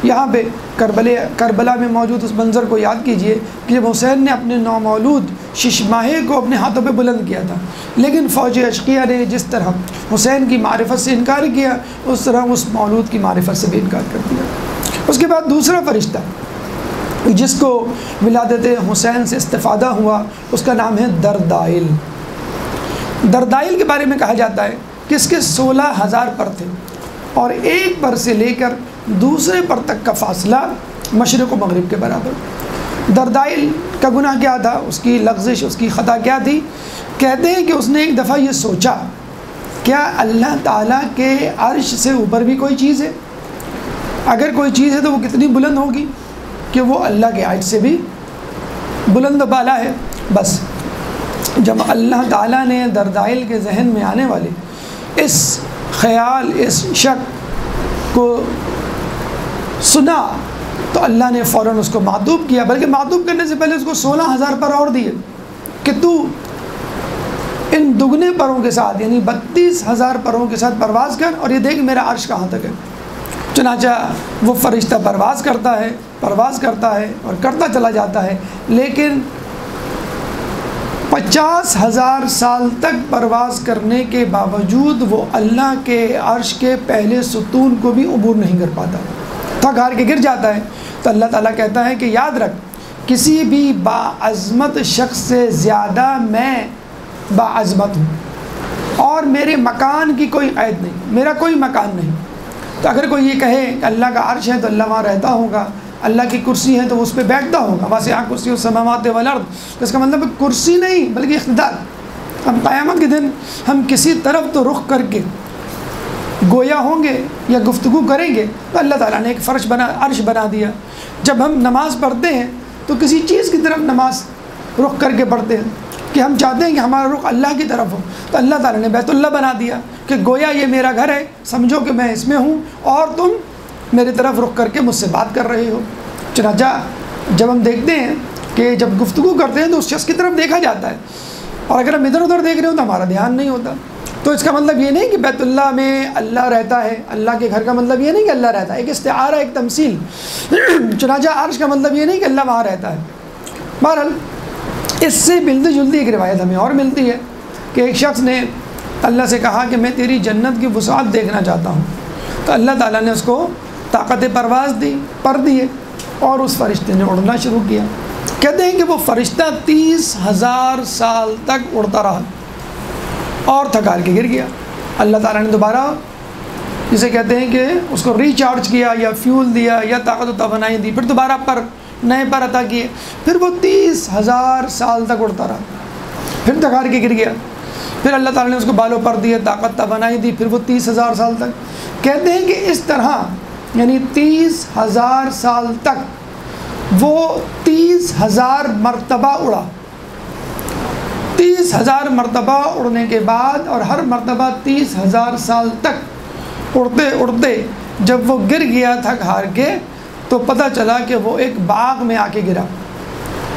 S1: یہاں پہ کربلا میں موجود اس منظر کو یاد کیجئے کہ جب حسین نے اپنے نومولود ششماہے کو اپنے ہاتھوں پہ بلند کیا تھا، لیکن فوج اشقیہ نے جس طرح حسین کی معرفت سے انکار کیا، اس طرح اس مولود کی معرفت سے بھی انکار کر دیا۔ اس کے بعد دوسرا فرشتہ جس کو ولادت حسین سے استفادہ ہوا، اس کا نام ہے دردائل۔ دردائل کے بارے میں کہا جاتا ہے کہ اس کے 16,000 پر تھے، اور ایک پر سے لے کر دوسرے پر تک کا فاصلہ مشرق و مغرب کے برابر۔ دردائل کا گناہ کیا تھا، اس کی لغزش، اس کی خطا کیا تھی؟ کہتے ہیں کہ اس نے ایک دفعہ یہ سوچا، کیا اللہ تعالیٰ کے عرش سے اوپر بھی کوئی چیز ہے؟ اگر کوئی چیز ہے تو وہ کتنی بلند ہوگی کہ وہ اللہ کے عرش سے بھی بلند و بالا ہے۔ بس جب اللہ تعالیٰ نے دردائل کے ذہن میں آنے والے اس خیال، اس شک کو سنا تو اللہ نے فوراً اس کو معطوب کیا، بلکہ معطوب کرنے سے پہلے اس کو 16,000 پر اور دیے کہ تو ان دگنے پروں کے ساتھ، یعنی 32,000 پروں کے ساتھ پرواز کر، اور یہ دیکھ میرا عرش کہاں تک ہے۔ چنانچہ وہ فرشتہ پرواز کرتا ہے اور کرتا چلا جاتا ہے، لیکن 50,000 سال تک پرواز کرنے کے باوجود وہ اللہ کے عرش کے پہلے ستون کو بھی عبور نہیں کر پاتا، تھک ہار کے گر جاتا ہے۔ تو اللہ تعالیٰ کہتا ہے کہ یاد رکھ، کسی بھی باعظمت شخص سے زیادہ میں باعظمت ہوں، اور میرے مکان کی کوئی قید نہیں، میرا کوئی مکان نہیں۔ تو اگر کوئی یہ کہے کہ اللہ کا عرش ہے تو اللہ وہاں رہتا ہوگا، اللہ کی کرسی ہے تو اس پہ بیٹھتا ہوگا، واسعہ کرسی السماوات والارض، تو اس کا مطلب کرسی نہیں بلکہ اقتدار۔ ہم قیامت کے دن ہم کسی طرف تو رخ کر کے گویا ہوں گے یا گفتگو کریں گے، تو اللہ تعالیٰ نے ایک عرش بنا دیا۔ جب ہم نماز پڑھتے ہیں تو کسی چیز کی طرف نماز رخ کر کے پڑھتے ہیں کہ ہم چاہتے ہیں کہ ہمارا رخ اللہ کی طرف ہو، تو اللہ تعالیٰ نے بیت اللہ بنا دیا کہ گویا یہ میرا گھر ہے، سمجھو کہ میں اس میں ہوں اور تم میری طرف رخ کر کے مجھ سے بات کر رہے ہو۔ چنانچہ جب ہم دیکھتے ہیں کہ جب گفتگو کرتے ہیں تو اس شخص کی طرف دیکھا جاتا ہے، اور اگر ہم ادھر ادھر دیکھ رہے ہوں تو ہمارا دھیان نہیں ہوتا۔ تو اس کا مطلب یہ نہیں کہ بیت اللہ میں اللہ رہتا ہے، اللہ کے گھر کا مطلب یہ نہیں کہ اللہ رہتا ہے، ایک استعارہ، ایک تمثیل۔ چنانچہ عرش کا مطلب یہ نہیں کہ اللہ وہاں رہتا ہے۔ بہرحال اس سے ملتی جلتی ایک روایت ہمیں اور ملتی ہے کہ ایک شخص نے اللہ سے کہا کہ میں تیری جنت کی وسعت دیکھنا چاہتا ہوں، تو اللہ تعالیٰ نے اس کو طاقت پرواز دی، پر دیے، اور اس فرشتے نے اڑنا شروع کیا۔ کہتے ہیں کہ وہ فرشتہ 30,000 سال تک اڑتا رہا اور تھکار کے گر گیا۔ اللہ تعالیٰ نے دوبارہ جسے کہتے ہیں کہ اس کو ریچارج کیا یا فیول دیا یا طاقت و توانائی دی، پھر دوبارہ نئے پر عطا کیے، پھر وہ 30,000 سال تک اڑتا رہا، پھر تھکار کے گر گیا، پھر اللہ تعالیٰ نے اس کو بالوں پر دیے، طاقت توانائی دی، پھر وہ 30,000 سال تک۔ کہتے ہیں کہ اس طرح یعنی 30,000 سال تک وہ 30,000 مرتبہ اڑا۔ 30,000 مرتبہ اڑنے کے بعد، اور ہر مرتبہ 30,000 سال تک اڑتے اڑتے جب وہ گر گیا تھک ہار کے، تو پتہ چلا کہ وہ ایک باغ میں آ کے گرا۔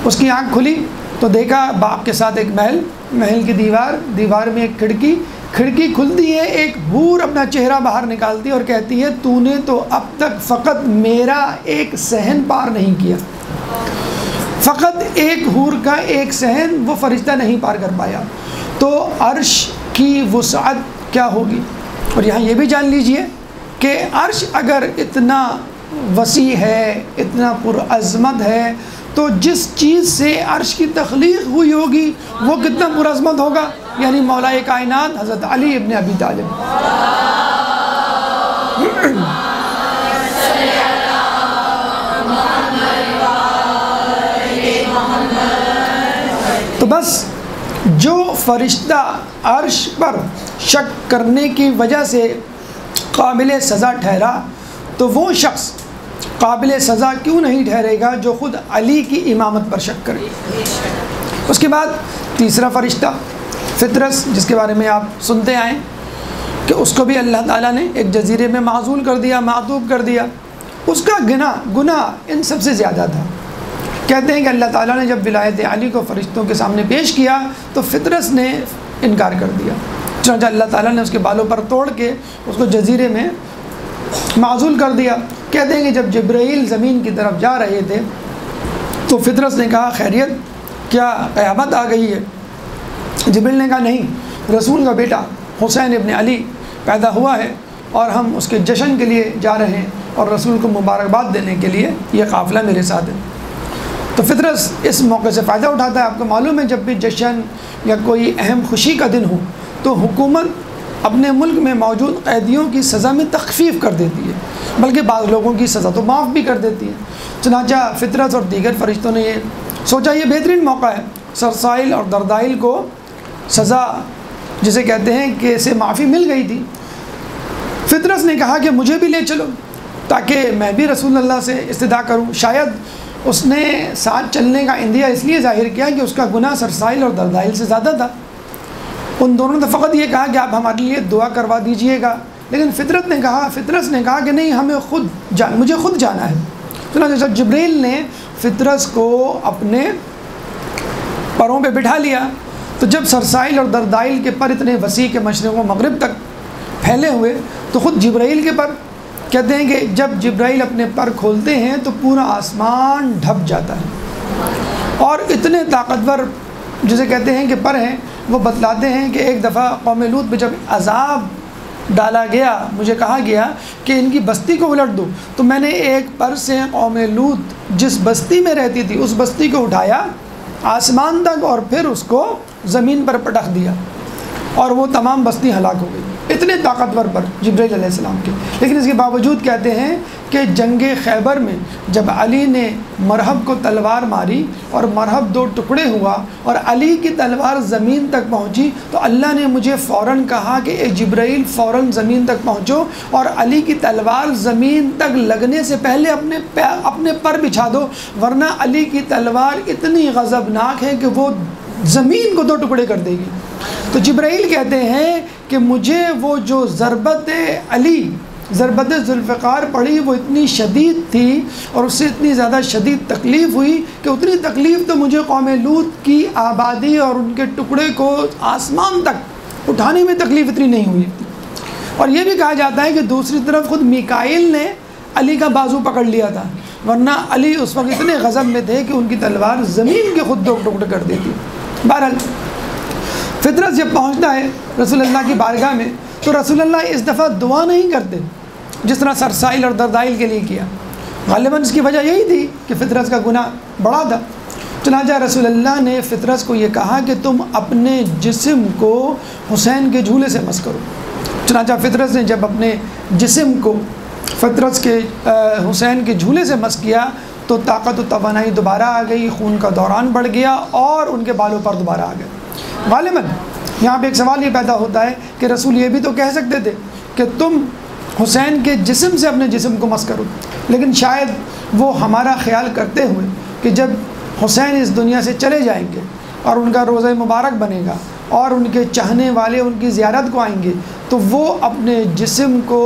S1: اس کی آنکھ کھلی تو دیکھا باغ کے ساتھ ایک محل کی دیوار میں ایک کھڑکی، کھڑکی کھلتی ہے، ایک حور اپنا چہرہ باہر نکالتی ہے اور کہتی ہے تو نے تو اب تک فقط میرا ایک صحن پار نہیں کیا، فقط ایک حور کا ایک صحن وہ فرشتہ نہیں پار کر پایا، تو عرش کی وسعت کیا ہوگی۔ اور یہاں یہ بھی جان لیجئے کہ عرش اگر اتنا وسیع ہے، اتنا پرعظمت ہے، تو جس چیز سے عرش کی تخلیق ہوئی ہوگی وہ کتنا پرعظمت ہوگا، یعنی مولا کائنات حضرت علی ابن ابی طالب۔ تو بس جو فرشتہ عرش پر شک کرنے کی وجہ سے قابل سزا ٹھہرا، تو وہ شخص قابل سزا کیوں نہیں ٹھہرے گا جو خود علی کی امامت پر شک کرے۔ اس کے بعد تیسرا فرشتہ فطرس، جس کے بارے میں آپ سنتے آئیں کہ اس کو بھی اللہ تعالیٰ نے ایک جزیرے میں معزول کر دیا، معذوب کر دیا۔ اس کا گناہ ان سب سے زیادہ تھا۔ کہتے ہیں کہ اللہ تعالیٰ نے جب ولایت علی کو فرشتوں کے سامنے پیش کیا تو فطرس نے انکار کر دیا، چنانچہ اللہ تعالیٰ نے اس کے بالوں پر توڑ کے اس کو جزیرے میں معزول کر دیا۔ کہتے ہیں کہ جب جبرائیل زمین کی طرف جا رہے تھے تو فطرس نے کہا خیریت، کیا قیامت آ گئی ہے؟ جبرائیل نے کہا نہیں، رسول کا بیٹا حسین ابن علی پیدا ہوا ہے اور ہم اس کے جشن کے لیے جا رہے ہیں اور رسول کو مبارکباد دینے کے لیے یہ قافلہ میرے ساتھ ہے۔ تو فطرس اس موقع سے فائدہ اٹھاتا ہے۔ آپ کو معلوم ہے جب بھی جشن یا کوئی اہم خوشی کا دن ہو تو حکومت اپنے ملک میں موجود قیدیوں کی سزا میں تخفیف کر دیتی ہے، بلکہ بعض لوگوں کی سزا تو معاف بھی کر دیتی ہے۔ چنانچہ فطرس اور دیگر فرشتوں نے یہ سوچا یہ بہترین موقع ہے، سرسائل اور دردائل کو سزا جسے کہتے ہیں کہ اسے معافی مل گئی تھی۔ فطرس نے کہا کہ مجھے بھی لے چلو تاکہ میں بھی رسول اللہ سے استدعا کروں۔ شاید اس نے ساتھ چلنے کا اندیہ اس لیے ظاہر کیا کہ اس کا گناہ سرسائل اور دردائل سے زیادہ تھا۔ ان دونوں نے فقط یہ کہا کہ آپ ہمارے لیے دعا کروا دیجئے گا، لیکن فطرس نے کہا کہ نہیں، مجھے خود جانا ہے۔ چنانچہ جب جبرائیل نے فطرس کو اپنے پروں پہ بٹھا لیا تو جب سرسائل اور دردائل کے پر اتنے وسیع کے مشرق و مغرب تک پھیلے ہوئے تو خود جبرائیل کے پر، کہتے ہیں کہ جب جبرائیل اپنے پر کھولتے ہیں تو پورا آسمان ڈھپ جاتا ہے، اور اتنے طاقتور جسے کہتے ہیں کہ پر ہیں، وہ بتلاتے ہیں کہ ایک دفعہ قوم لوط پہ جب عذاب ڈالا گیا، مجھے کہا گیا کہ ان کی بستی کو الٹ دو، تو میں نے ایک پر سے قوم لوط جس بستی میں رہتی تھی اس بستی کو اٹھایا آسمان تک اور پھر اس کو زمین پر پٹخ دیا اور وہ تمام بستی ہلاک ہو گئی۔ اتنے طاقتور پر جبرائیل علیہ السلام کے، لیکن اس کے باوجود کہتے ہیں کہ جنگ خیبر میں جب علی نے مرحب کو تلوار ماری اور مرحب دو ٹکڑے ہوا اور علی کی تلوار زمین تک پہنچی تو اللہ نے مجھے فوراً کہا کہ اے جبرائیل فوراً زمین تک پہنچو اور علی کی تلوار زمین تک لگنے سے پہلے اپنے پر بچھا دو، ورنہ علی کی تلوار اتنی غضبناک ہے کہ وہ زمین کو دو ٹکڑے کر دے گی۔ تو جبرائیل کہتے ہیں کہ مجھے وہ جو ضربت ذوالفقار پڑی وہ اتنی شدید تھی اور اس سے اتنی زیادہ شدید تکلیف ہوئی کہ اتنی تکلیف تو مجھے قوم لوط کی آبادی اور ان کے ٹکڑے کو آسمان تک اٹھانے میں تکلیف اتنی نہیں ہوئی۔ اور یہ بھی کہا جاتا ہے کہ دوسری طرف خود میکائیل نے علی کا بازو پکڑ لیا تھا، ورنہ علی اس وقت اتنے غضب میں تھے کہ ان کی تلوار زمین کے خود دو ٹکڑے کر دیتی۔ بہرحال فطرس جب پہنچتا ہے رسول اللہ کی بارگاہ میں تو رسول اللہ اس دفعہ دعا نہیں کرتے جس طرح سرسائل اور دردائل کے لیے کیا۔ غالباً اس کی وجہ یہی تھی کہ فطرس کا گناہ بڑا تھا۔ چنانچہ رسول اللہ نے فطرس کو یہ کہا کہ تم اپنے جسم کو حسین کے جھولے سے مس کرو۔ چنانچہ فطرس نے جب اپنے جسم کو فطرس کے حسین کے جھولے سے مس کیا تو طاقت و توانائی دوبارہ آ گئی، خون کا دوران بڑھ گیا اور ان کے بالوں پر دوبارہ آ گئے۔ غالباً یہاں پہ ایک سوال یہ پیدا ہوتا ہے کہ رسول یہ بھی تو کہہ سکتے تھے کہ تم حسین کے جسم سے اپنے جسم کو مس کرو، لیکن شاید وہ ہمارا خیال کرتے ہوئے کہ جب حسین اس دنیا سے چلے جائیں گے اور ان کا روزہ مبارک بنے گا اور ان کے چاہنے والے ان کی زیارت کو آئیں گے تو وہ اپنے جسم کو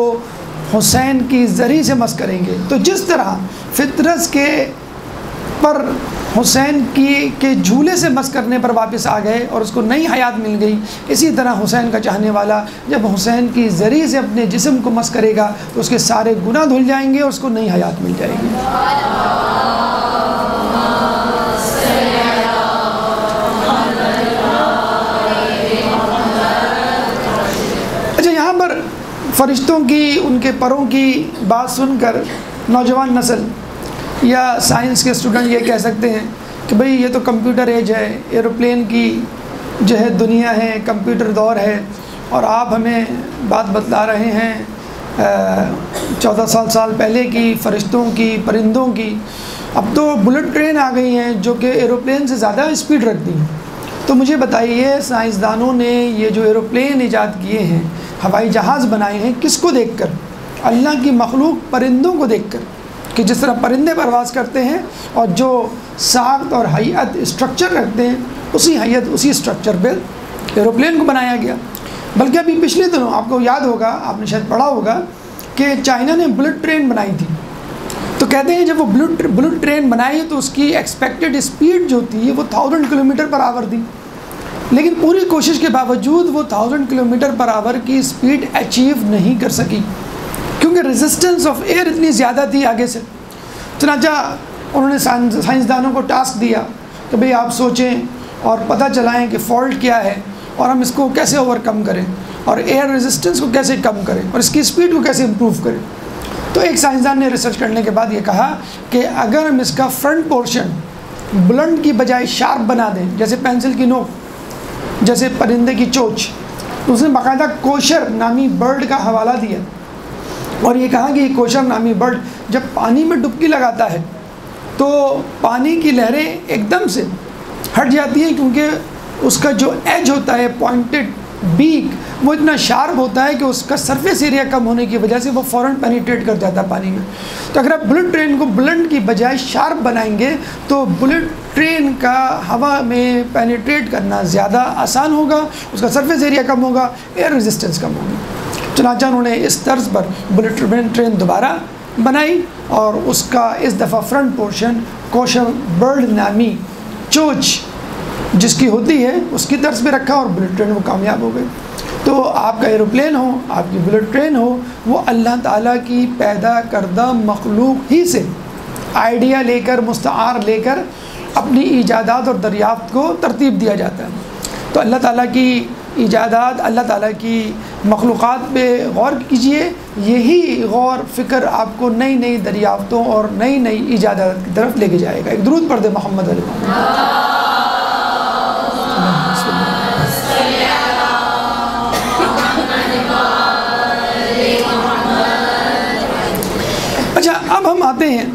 S1: حسین کی زری سے مس کریں گے۔ تو جس طرح فطرس کے پر حسین کے جھولے سے مس کرنے پر واپس آ گئے اور اس کو نئی حیات مل گئی، اسی طرح حسین کا چاہنے والا جب حسین کی ذریعے سے اپنے جسم کو مس کرے گا تو اس کے سارے گناہ دھل جائیں گے اور اس کو نئی حیات مل جائے گی۔ اچھا، یہاں پر فرشتوں کی، ان کے پروں کی بات سن کر نوجوان نسل یا سائنس کے اسٹوڈنٹ یہ کہہ سکتے ہیں کہ بھئی یہ تو کمپیوٹر ایج ہے، ایروپلین کی جو ہے دنیا ہے، کمپیوٹر دور ہے، اور آپ ہمیں بات بتلا رہے ہیں 14 سال پہلے کی، فرشتوں کی، پرندوں کی۔ اب تو بلٹ ٹرین آ گئی ہیں جو کہ ایروپلین سے زیادہ اسپیڈ رکھتی ہیں۔ تو مجھے بتائیے، سائنسدانوں نے یہ جو ایروپلین ایجاد کیے ہیں، ہوائی جہاز بنائے ہیں، کس کو دیکھ کر؟ اللہ کی مخلوق پرندوں کو دیکھ کر، کہ جس طرح پرندے پرواز کرتے ہیں اور جو ساخت اور ہیئت اسٹرکچر رکھتے ہیں، اسی ہیئت اسی اسٹرکچر پہ ایروپلین کو بنایا گیا۔ بلکہ ابھی پچھلے دنوں آپ کو یاد ہوگا، آپ نے شاید پڑھا ہوگا کہ چائنا نے بلٹ ٹرین بنائی تھی۔ تو کہتے ہیں جب وہ بلٹ ٹرین بنائی تو اس کی ایکسپیکٹڈ اسپیڈ جو تھی وہ 1000 کلومیٹر پر آور تھی، لیکن پوری کوشش کے باوجود وہ 1000 کلومیٹر پر آور کی اسپیڈ اچیو نہیں کر سکی، کیونکہ ریزسٹنس آف ایئر اتنی زیادہ تھی آگے سے۔ چنانچہ انہوں نے سائنسدانوں کو ٹاسک دیا کہ بھئی آپ سوچیں اور پتہ چلائیں کہ فالٹ کیا ہے اور ہم اس کو کیسے اوور کم کریں، اور ایئر ریزسٹنس کو کیسے کم کریں، اور اس کی اسپیڈ کو کیسے امپروو کریں۔ تو ایک سائنسدان نے ریسرچ کرنے کے بعد یہ کہا کہ اگر ہم اس کا فرنٹ پورشن بلنٹ کی بجائے شارپ بنا دیں، جیسے پینسل کی نوک، جیسے پرندے کی چونچ، تو اس نے باقاعدہ کوشر نامی برڈ کا حوالہ دیا اور یہ کہا کہ یہ کوشر نامی برڈ جب پانی میں ڈبکی لگاتا ہے تو پانی کی لہریں ایک دم سے ہٹ جاتی ہیں، کیونکہ اس کا جو ایج ہوتا ہے، پوائنٹڈ بیک، وہ اتنا شارپ ہوتا ہے کہ اس کا سرفیس ایریا کم ہونے کی وجہ سے وہ فوراً پینیٹریٹ کر جاتا ہے پانی میں۔ تو اگر آپ بلٹ ٹرین کو بلنٹ کی بجائے شارپ بنائیں گے تو بلٹ ٹرین کا ہوا میں پینیٹریٹ کرنا زیادہ آسان ہوگا، اس کا سرفیس ایریا کم ہوگا، ایئر ریزسٹنس کم ہوگی۔ چنانچہ انہوں نے اس طرز پر بلٹ ٹرین دوبارہ بنائی اور اس کا اس دفعہ فرنٹ پورشن کوشر برڈ نامی چونچ جس کی ہوتی ہے اس کی طرز پہ رکھا اور بلٹ ٹرین وہ کامیاب ہو گئی۔ تو آپ کا ایروپلین ہو، آپ کی بلٹ ٹرین ہو، وہ اللہ تعالیٰ کی پیدا کردہ مخلوق ہی سے آئیڈیا لے کر، مستعار لے کر اپنی ایجادات اور دریافت کو ترتیب دیا جاتا ہے۔ تو اللہ تعالیٰ کی ایجادات، اللہ تعالیٰ کی مخلوقات پہ غور کیجئے، یہی غور فکر آپ کو نئی نئی دریافتوں اور نئی نئی ایجادات کی طرف لے کے جائے گا۔ ایک درود پڑھ دے محمد علیہ وسلم۔ اچھا، اب ہم آتے ہیں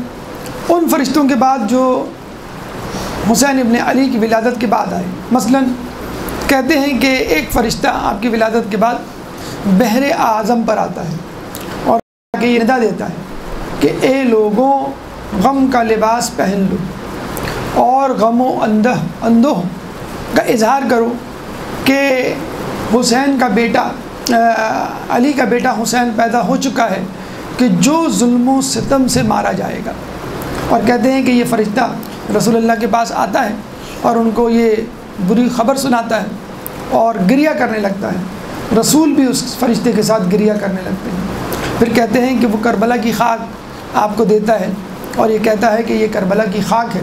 S1: ان فرشتوں کے بعد جو حسین ابن علی کی ولادت کے بعد آئے۔ مثلا کہتے ہیں کہ ایک فرشتہ آپ کی ولادت کے بعد بحر اعظم پر آتا ہے اور یہ ندا دیتا ہے کہ اے لوگوں، غم کا لباس پہن لو اور غم و اندوہ کا اظہار کرو کہ حسین کا بیٹا، علی کا بیٹا حسین پیدا ہو چکا ہے کہ جو ظلم و ستم سے مارا جائے گا۔ اور کہتے ہیں کہ یہ فرشتہ رسول اللہ کے پاس آتا ہے اور ان کو یہ بری خبر سناتا ہے اور گریہ کرنے لگتا ہے، رسول بھی اس فرشتے کے ساتھ گریہ کرنے لگتے ہیں۔ پھر کہتے ہیں کہ وہ کربلا کی خاک آپ کو دیتا ہے اور یہ کہتا ہے کہ یہ کربلا کی خاک ہے،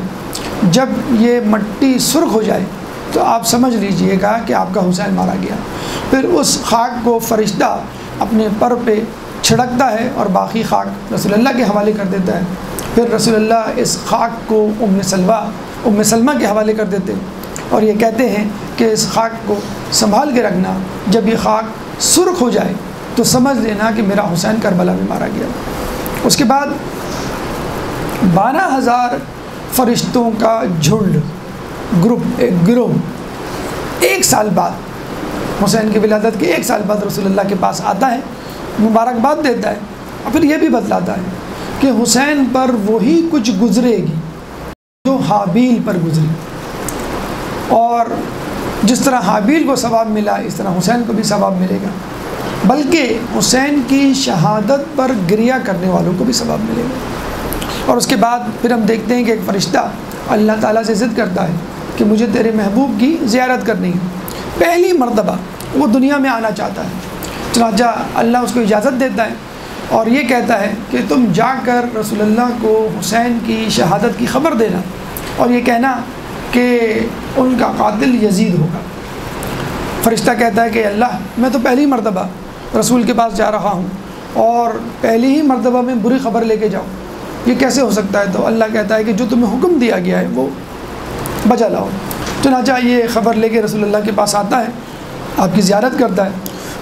S1: جب یہ مٹی سرخ ہو جائے تو آپ سمجھ لیجئے گا کہ آپ کا حسین مارا گیا۔ پھر اس خاک کو فرشتہ اپنے پر پہ چھڑکتا ہے اور باقی خاک رسول اللہ کے حوالے کر دیتا ہے۔ پھر رسول اللہ اس خاک کو ام سلمہ کے حوالے کر دیتے ہیں اور یہ کہتے ہیں کہ اس خاک کو سنبھال کے رکھنا، جب یہ خاک سرخ ہو جائے تو سمجھ لینا کہ میرا حسین کربلا میں مارا گیا۔ اس کے بعد 12,000 فرشتوں کا جھنڈ، ایک گروہ، ایک سال بعد حسین کی ولادت کے 1 سال بعد رسول اللہ کے پاس آتا ہے، مبارکباد دیتا ہے اور پھر یہ بھی بتلاتا ہے کہ حسین پر وہی کچھ گزرے گی جو حابیل پر گزری، اور جس طرح حابیل کو ثواب ملا اس طرح حسین کو بھی ثواب ملے گا، بلکہ حسین کی شہادت پر گریہ کرنے والوں کو بھی ثواب ملے گا۔ اور اس کے بعد پھر ہم دیکھتے ہیں کہ ایک فرشتہ اللہ تعالیٰ سے ضد کرتا ہے کہ مجھے تیرے محبوب کی زیارت کرنی ہے، پہلی مرتبہ وہ دنیا میں آنا چاہتا ہے، چنانچہ اللہ اس کو اجازت دیتا ہے اور یہ کہتا ہے کہ تم جا کر رسول اللہ کو حسین کی شہادت کی خبر دینا اور یہ کہنا کہ ان کا قاتل یزید ہوگا۔ فرشتہ کہتا ہے کہ اللہ، میں تو پہلی مرتبہ رسول کے پاس جا رہا ہوں اور پہلی ہی مرتبہ میں بری خبر لے کے جاؤں، یہ کیسے ہو سکتا ہے؟ تو اللہ کہتا ہے کہ جو تمہیں حکم دیا گیا ہے وہ بجا لاؤ۔ چنانچہ یہ خبر لے کے رسول اللہ کے پاس آتا ہے، آپ کی زیارت کرتا ہے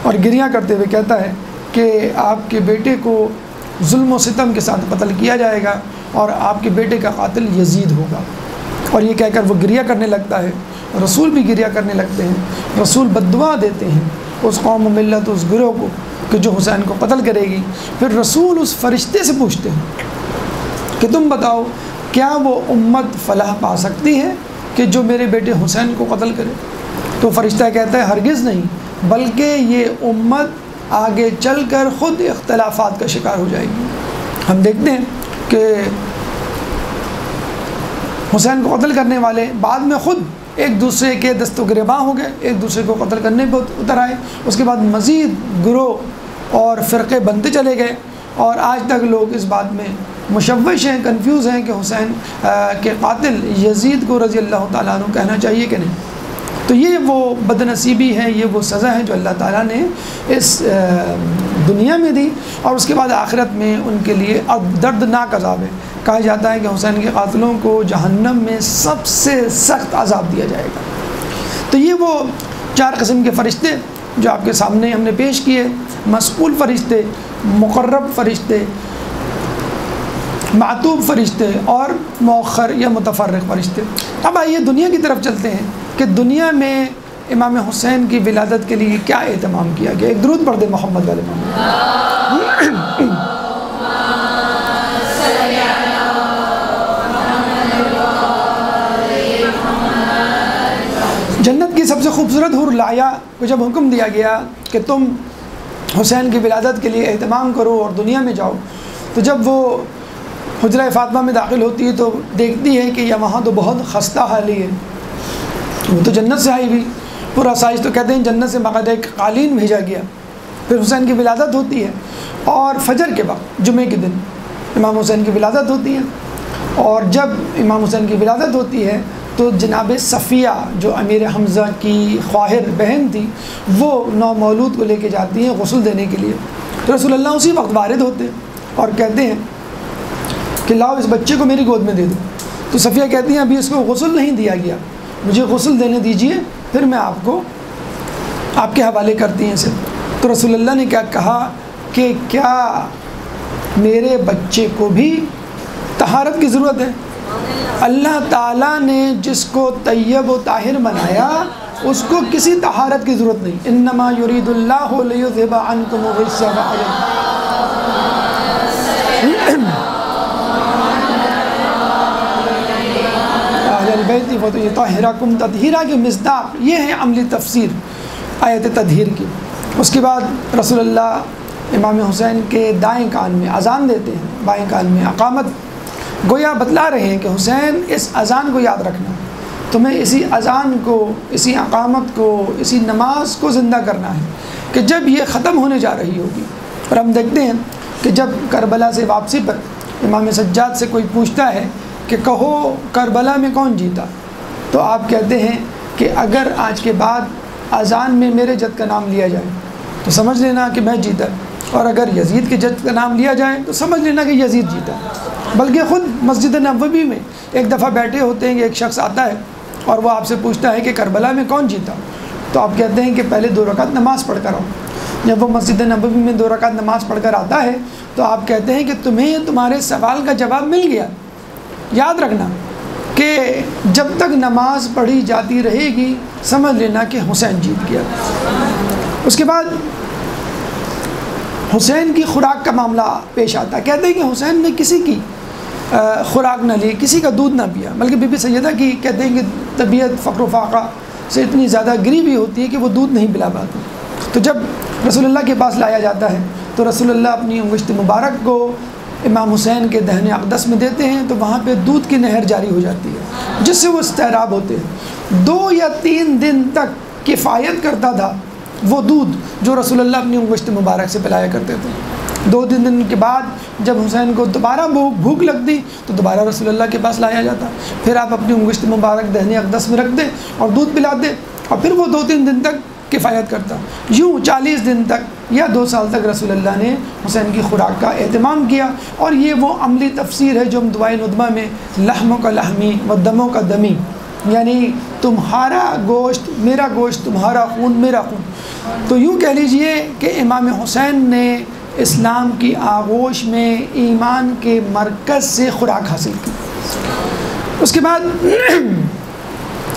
S1: اور گریہ کرتے ہوئے کہتا ہے کہ آپ کے بیٹے کو ظلم و ستم کے ساتھ قتل کیا جائے گا اور آپ کے بیٹے کا قاتل یزید ہوگا۔ اور یہ کہہ کر وہ گریہ کرنے لگتا ہے، رسول بھی گریہ کرنے لگتے ہیں، رسول بددعا دیتے ہیں اس قوم و ملت، اس گروہ کو کہ جو حسین کو قتل کرے گی۔ پھر رسول اس فرشتے سے پوچھتے ہیں کہ تم بتاؤ کیا وہ امت فلاح پا سکتی ہے کہ جو میرے بیٹے حسین کو قتل کرے؟ تو فرشتہ کہتا ہے ہرگز نہیں، بلکہ یہ امت آگے چل کر خود اختلافات کا شکار ہو جائے گی۔ ہم دیکھتے ہیں کہ حسین کو قتل کرنے والے بعد میں خود ایک دوسرے کے دست و گریباں ہو گئے، ایک دوسرے کو قتل کرنے پہ اتر آئے، اس کے بعد مزید گروہ اور فرقے بنتے چلے گئے اور آج تک لوگ اس بات میں مشوش ہیں، کنفیوز ہیں کہ حسین کے قاتل یزید کو رضی اللہ تعالیٰ عنہ کہنا چاہیے کہ نہیں۔ تو یہ وہ بدنصیبی ہے، یہ وہ سزا ہے جو اللہ تعالیٰ نے اس دنیا میں دی اور اس کے بعد آخرت میں ان کے لیے دردناک عذاب ہے۔ کہا جاتا ہے کہ حسین کے قاتلوں کو جہنم میں سب سے سخت عذاب دیا جائے گا۔ تو یہ وہ 4 قسم کے فرشتے جو آپ کے سامنے ہم نے پیش کیے، مسئول فرشتے، مقرب فرشتے، معطوب فرشتے اور مؤخر یا متفرق فرشتے۔ اب آئیے دنیا کی طرف چلتے ہیں کہ دنیا میں امام حسین کی ولادت کے لیے کیا اہتمام کیا گیا۔ ایک درود پڑھ دیں محمد علیہ محمد۔ جنت کی سب سے خوبصورت حور لایا کو جب حکم دیا گیا کہ تم حسین کی ولادت کے لیے اہتمام کرو اور دنیا میں جاؤ، تو جب وہ حجرہ فاطمہ میں داخل ہوتی ہے تو دیکھتی ہے کہ یہ وہاں تو بہت خستہ حالی ہے، وہ تو جنت سے آئی ہوئی پورا آسائش، تو کہتے ہیں جنت سے باقاعدہ ایک قالین بھیجا گیا۔ پھر حسین کی ولادت ہوتی ہے اور فجر کے وقت جمعے کے دن امام حسین کی ولادت ہوتی ہے، اور جب امام حسین کی ولادت ہوتی ہے تو جناب صفیہ جو امیر حمزہ کی خواہر بہن تھی وہ نومولود کو لے کے جاتی ہیں غسل دینے کے لیے۔ تو رسول اللہ اسی وقت وارد ہوتے ہیں اور کہتے ہیں کہ لاؤ اس بچے کو میری گود میں دے دو۔ تو صفیہ کہتی ہیں ابھی اس کو غسل نہیں دیا گیا، مجھے غسل دینے دیجئے، پھر میں آپ کے حوالے کرتی ہیں اسے۔ تو رسول اللہ نے کیا کہا کہ کیا میرے بچے کو بھی طہارت کی ضرورت ہے؟ اللہ تعالیٰ نے جس کو طیب و طاہر بنایا اس کو کسی طہارت کی ضرورت نہیں۔ انما یرید اللہ لیذھب عنکم الرجس اہل البیت ویطہرکم تطہیرا کی مصداق یہ ہے عملی تفسیر آیت تطہیر کی۔ اس کے بعد رسول اللہ امام حسین کے دائیں کان میں اذان دیتے ہیں، بائیں کان میں اقامت، گویا بتلا رہے ہیں کہ حسین اس اذان کو یاد رکھنا، تمہیں اسی اذان کو، اسی اقامت کو، اسی نماز کو زندہ کرنا ہے کہ جب یہ ختم ہونے جا رہی ہوگی۔ اور ہم دیکھتے ہیں کہ جب کربلا سے واپسی پر امام سجاد سے کوئی پوچھتا ہے کہ کہو کربلا میں کون جیتا، تو آپ کہتے ہیں کہ اگر آج کے بعد اذان میں میرے جد کا نام لیا جائے تو سمجھ لینا کہ میں جیتا، اور اگر یزید کے جد کا نام لیا جائے تو سمجھ لینا کہ یزید جیتا۔ بلکہ خود مسجد نبوی میں ایک دفعہ بیٹھے ہوتے ہیں کہ ایک شخص آتا ہے اور وہ آپ سے پوچھتا ہے کہ کربلا میں کون جیتا، تو آپ کہتے ہیں کہ پہلے 2 رکعت نماز پڑھ کر آؤ۔ جب وہ مسجد نبوی میں 2 رکعت نماز پڑھ کر آتا ہے تو آپ کہتے ہیں کہ تمہیں تمہارے سوال کا جواب مل گیا، یاد رکھنا کہ جب تک نماز پڑھی جاتی رہے گی سمجھ لینا کہ حسین جیت گیا۔ اس کے بعد حسین کی خوراک کا معاملہ پیش آتا ہے، کہتے ہیں کہ حسین نے کسی کی خوراک نہ لی، کسی کا دودھ نہ پیا، بلکہ بی بی سیدہ کی کہتے ہیں کہ طبیعت فقر و فاقہ سے اتنی زیادہ گری ہوئی ہوتی ہے کہ وہ دودھ نہیں پلا پاتی۔ تو جب رسول اللہ کے پاس لایا جاتا ہے تو رسول اللہ اپنی انگشت مبارک کو امام حسین کے دہن اقدس میں دیتے ہیں تو وہاں پہ دودھ کی نہر جاری ہو جاتی ہے جس سے وہ استعراب ہوتے ہیں۔ 2 یا 3 دن تک کفایت کرتا تھا وہ دودھ جو رسول اللہ اپنی انگشت مبارک سے پلایا کرتے تھے۔ 2-3 دن کے بعد جب حسین کو دوبارہ بھوک لگتی تو دوبارہ رسول اللہ کے پاس لایا جاتا، پھر آپ اپنی انگشت مبارک دہن اقدس میں رکھ دیں اور دودھ پلاتے، اور پھر وہ 2-3 دن تک کفایت کرتا۔ یوں 40 دن تک یا 2 سال تک رسول اللہ نے حسین کی خوراک کا اہتمام کیا، اور یہ وہ عملی تفسیر ہے جو ہم دعائے ندبہ میں لحموں کا لحمی و دموں کا دمی، یعنی تمہارا گوشت میرا گوشت، تمہارا خون میرا خون۔ تو یوں کہہ لیجئے کہ امام حسین نے اسلام کی آغوش میں ایمان کے مرکز سے خوراک حاصل کی۔ اس کے بعد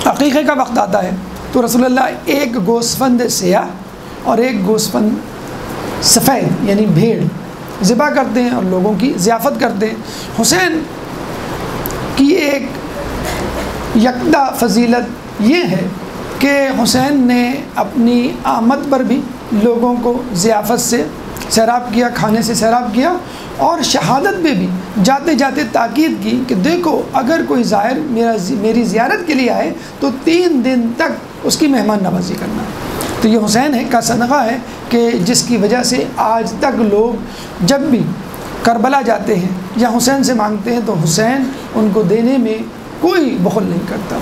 S1: عقیقے کا وقت آتا ہے تو رسول اللہ ایک گوسفند سیاہ اور ایک گوسفند سفید یعنی بھیڑ ذبح کرتے ہیں اور لوگوں کی ضیافت کرتے ہیں۔ حسین کی ایک یکتا فضیلت یہ ہے کہ حسین نے اپنی آمد پر بھی لوگوں کو ضیافت سے سیراب کیا، کھانے سے سیراب کیا، اور شہادت میں بھی جاتے جاتے تاکید کی کہ دیکھو اگر کوئی زائر میری زیارت کے لیے آئے تو 3 دن تک اس کی مہمان نوازی کرنا۔ تو یہ حسین کا صدقہ ہے کہ جس کی وجہ سے آج تک لوگ جب بھی کربلا جاتے ہیں یا حسین سے مانگتے ہیں تو حسین ان کو دینے میں کوئی بخل نہیں کرتا۔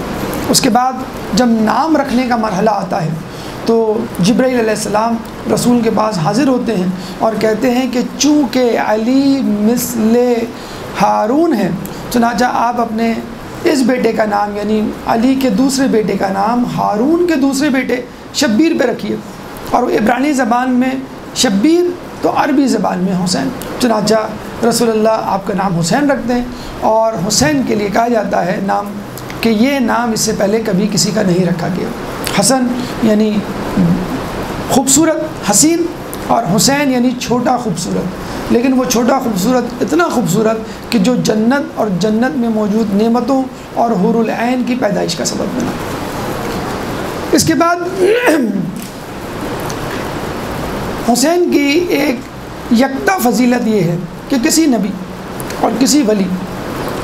S1: اس کے بعد جب نام رکھنے کا مرحلہ آتا ہے تو جبرائیل علیہ السلام رسول کے پاس حاضر ہوتے ہیں اور کہتے ہیں کہ چونکہ علی مثل ہارون ہے، چنانچہ آپ اپنے اس بیٹے کا نام یعنی علی کے دوسرے بیٹے کا نام ہارون کے دوسرے بیٹے شبیر پہ رکھیے، اور عبرانی زبان میں شبیر تو عربی زبان میں حسین، چنانچہ رسول اللہ آپ کا نام حسین رکھتے ہیں، اور حسین کے لیے کہا جاتا ہے نام کہ یہ نام اس سے پہلے کبھی کسی کا نہیں رکھا گیا۔ حسن یعنی خوبصورت حسین، اور حسین یعنی چھوٹا خوبصورت، لیکن وہ چھوٹا خوبصورت اتنا خوبصورت کہ جو جنت اور جنت میں موجود نعمتوں اور حور العین کی پیدائش کا سبب بنا۔ اس کے بعد حسین کی ایک یکتا فضیلت یہ ہے کہ کسی نبی اور کسی ولی،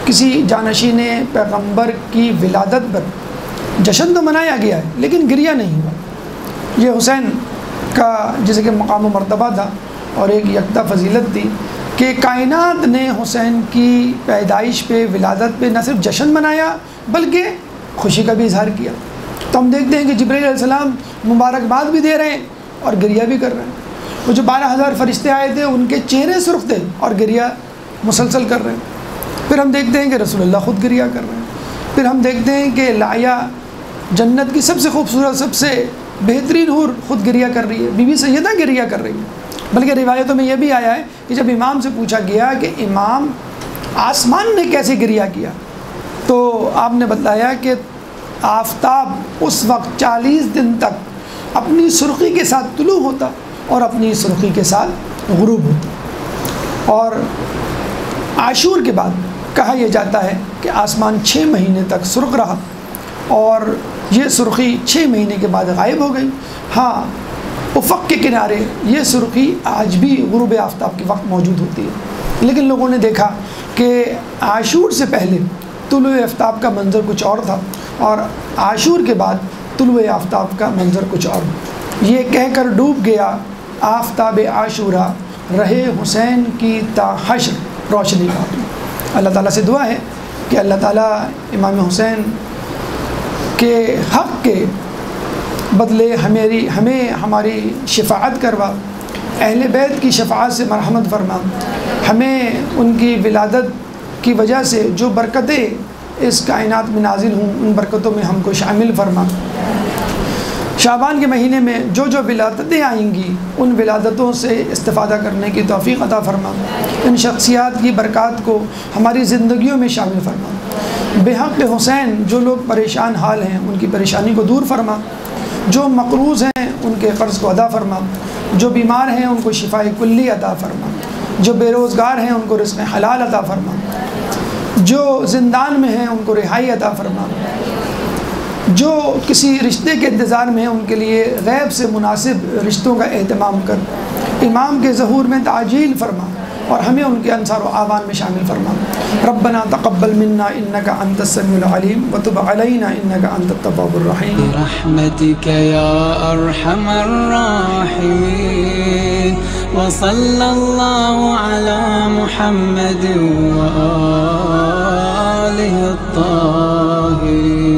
S1: کسی جانشین پیغمبر کی ولادت پر جشن تو منایا گیا ہے لیکن گریہ نہیں ہوا۔ یہ حسین کا جیسے کہ مقام و مرتبہ تھا، اور ایک یکتا فضیلت تھی کہ کائنات نے حسین کی پیدائش پہ، ولادت پہ نہ صرف جشن منایا بلکہ خوشی کا بھی اظہار کیا۔ تو ہم دیکھتے ہیں کہ جبرائیل علیہ السلام مبارکباد بھی دے رہے ہیں اور گریہ بھی کر رہے ہیں۔ وہ جو 12,000 فرشتے آئے تھے ان کے چہرے سرخ تھے اور گریہ مسلسل کر رہے ہیں۔ پھر ہم دیکھتے ہیں کہ رسول اللہ خود گریہ کر رہے ہیں۔ پھر ہم دیکھتے ہیں کہ لایا جنت کی سب سے خوبصورت، سب سے بہترین حور خود گریہ کر رہی ہے، بی بی سیدہ گریہ کر رہی ہے۔ بلکہ روایتوں میں یہ بھی آیا ہے کہ جب امام سے پوچھا گیا کہ امام آسمان نے کیسے گریہ کیا، تو آپ نے بتایا کہ آفتاب اس وقت 40 دن تک اپنی سرخی کے ساتھ طلوع ہوتا اور اپنی سرخی کے ساتھ غروب ہوتا، اور عاشور کے بعد کہا یہ جاتا ہے کہ آسمان 6 مہینے تک سرخ رہا، اور یہ سرخی 6 مہینے کے بعد غائب ہو گئی۔ ہاں، افق کے کنارے یہ سرخی آج بھی غروب آفتاب کے وقت موجود ہوتی ہے، لیکن لوگوں نے دیکھا کہ عاشور سے پہلے طلوع آفتاب کا منظر کچھ اور تھا، اور عاشور کے بعد طلوع آفتاب کا منظر کچھ اور۔ یہ کہہ کر ڈوب گیا آفتاب عاشورہ، رہے حسین کی تا حشر روشنی کا۔ اللہ تعالیٰ سے دعا ہے کہ اللہ تعالیٰ امام حسین کے حق کے بدلے ہمیں ہماری شفاعت کروا، اہل بیت کی شفاعت سے مرحمت فرما، ہمیں ان کی ولادت کی وجہ سے جو برکتیں اس کائنات میں نازل ہوں ان برکتوں میں ہم کو شامل فرما۔ شعبان کے مہینے میں جو ولادتیں آئیں گی ان ولادتوں سے استفادہ کرنے کی توفیق عطا فرما، ان شخصیات کی برکات کو ہماری زندگیوں میں شامل فرما۔ بے حق حسین جو لوگ پریشان حال ہیں ان کی پریشانی کو دور فرما، جو مقروض ہیں ان کے قرض کو ادا فرما، جو بیمار ہیں ان کو شفاء کلی عطا فرما، جو بے روزگار ہیں ان کو رزق حلال عطا فرما، جو زندان میں ہیں ان کو رہائی عطا فرما، جو کسی رشتے کے انتظار میں ہیں ان کے لیے غیب سے مناسب رشتوں کا اہتمام کر، امام کے ظہور میں تعجیل فرما، اور ہمیں ان کے انصار و اعوان میں شامل فرما. ربنا تقبل منا انك انت السميع العليم وتب علينا انك انت التواب الرحيم.
S2: برحمتك يا ارحم الراحمين وصلى الله على محمد وآله الطاهرين.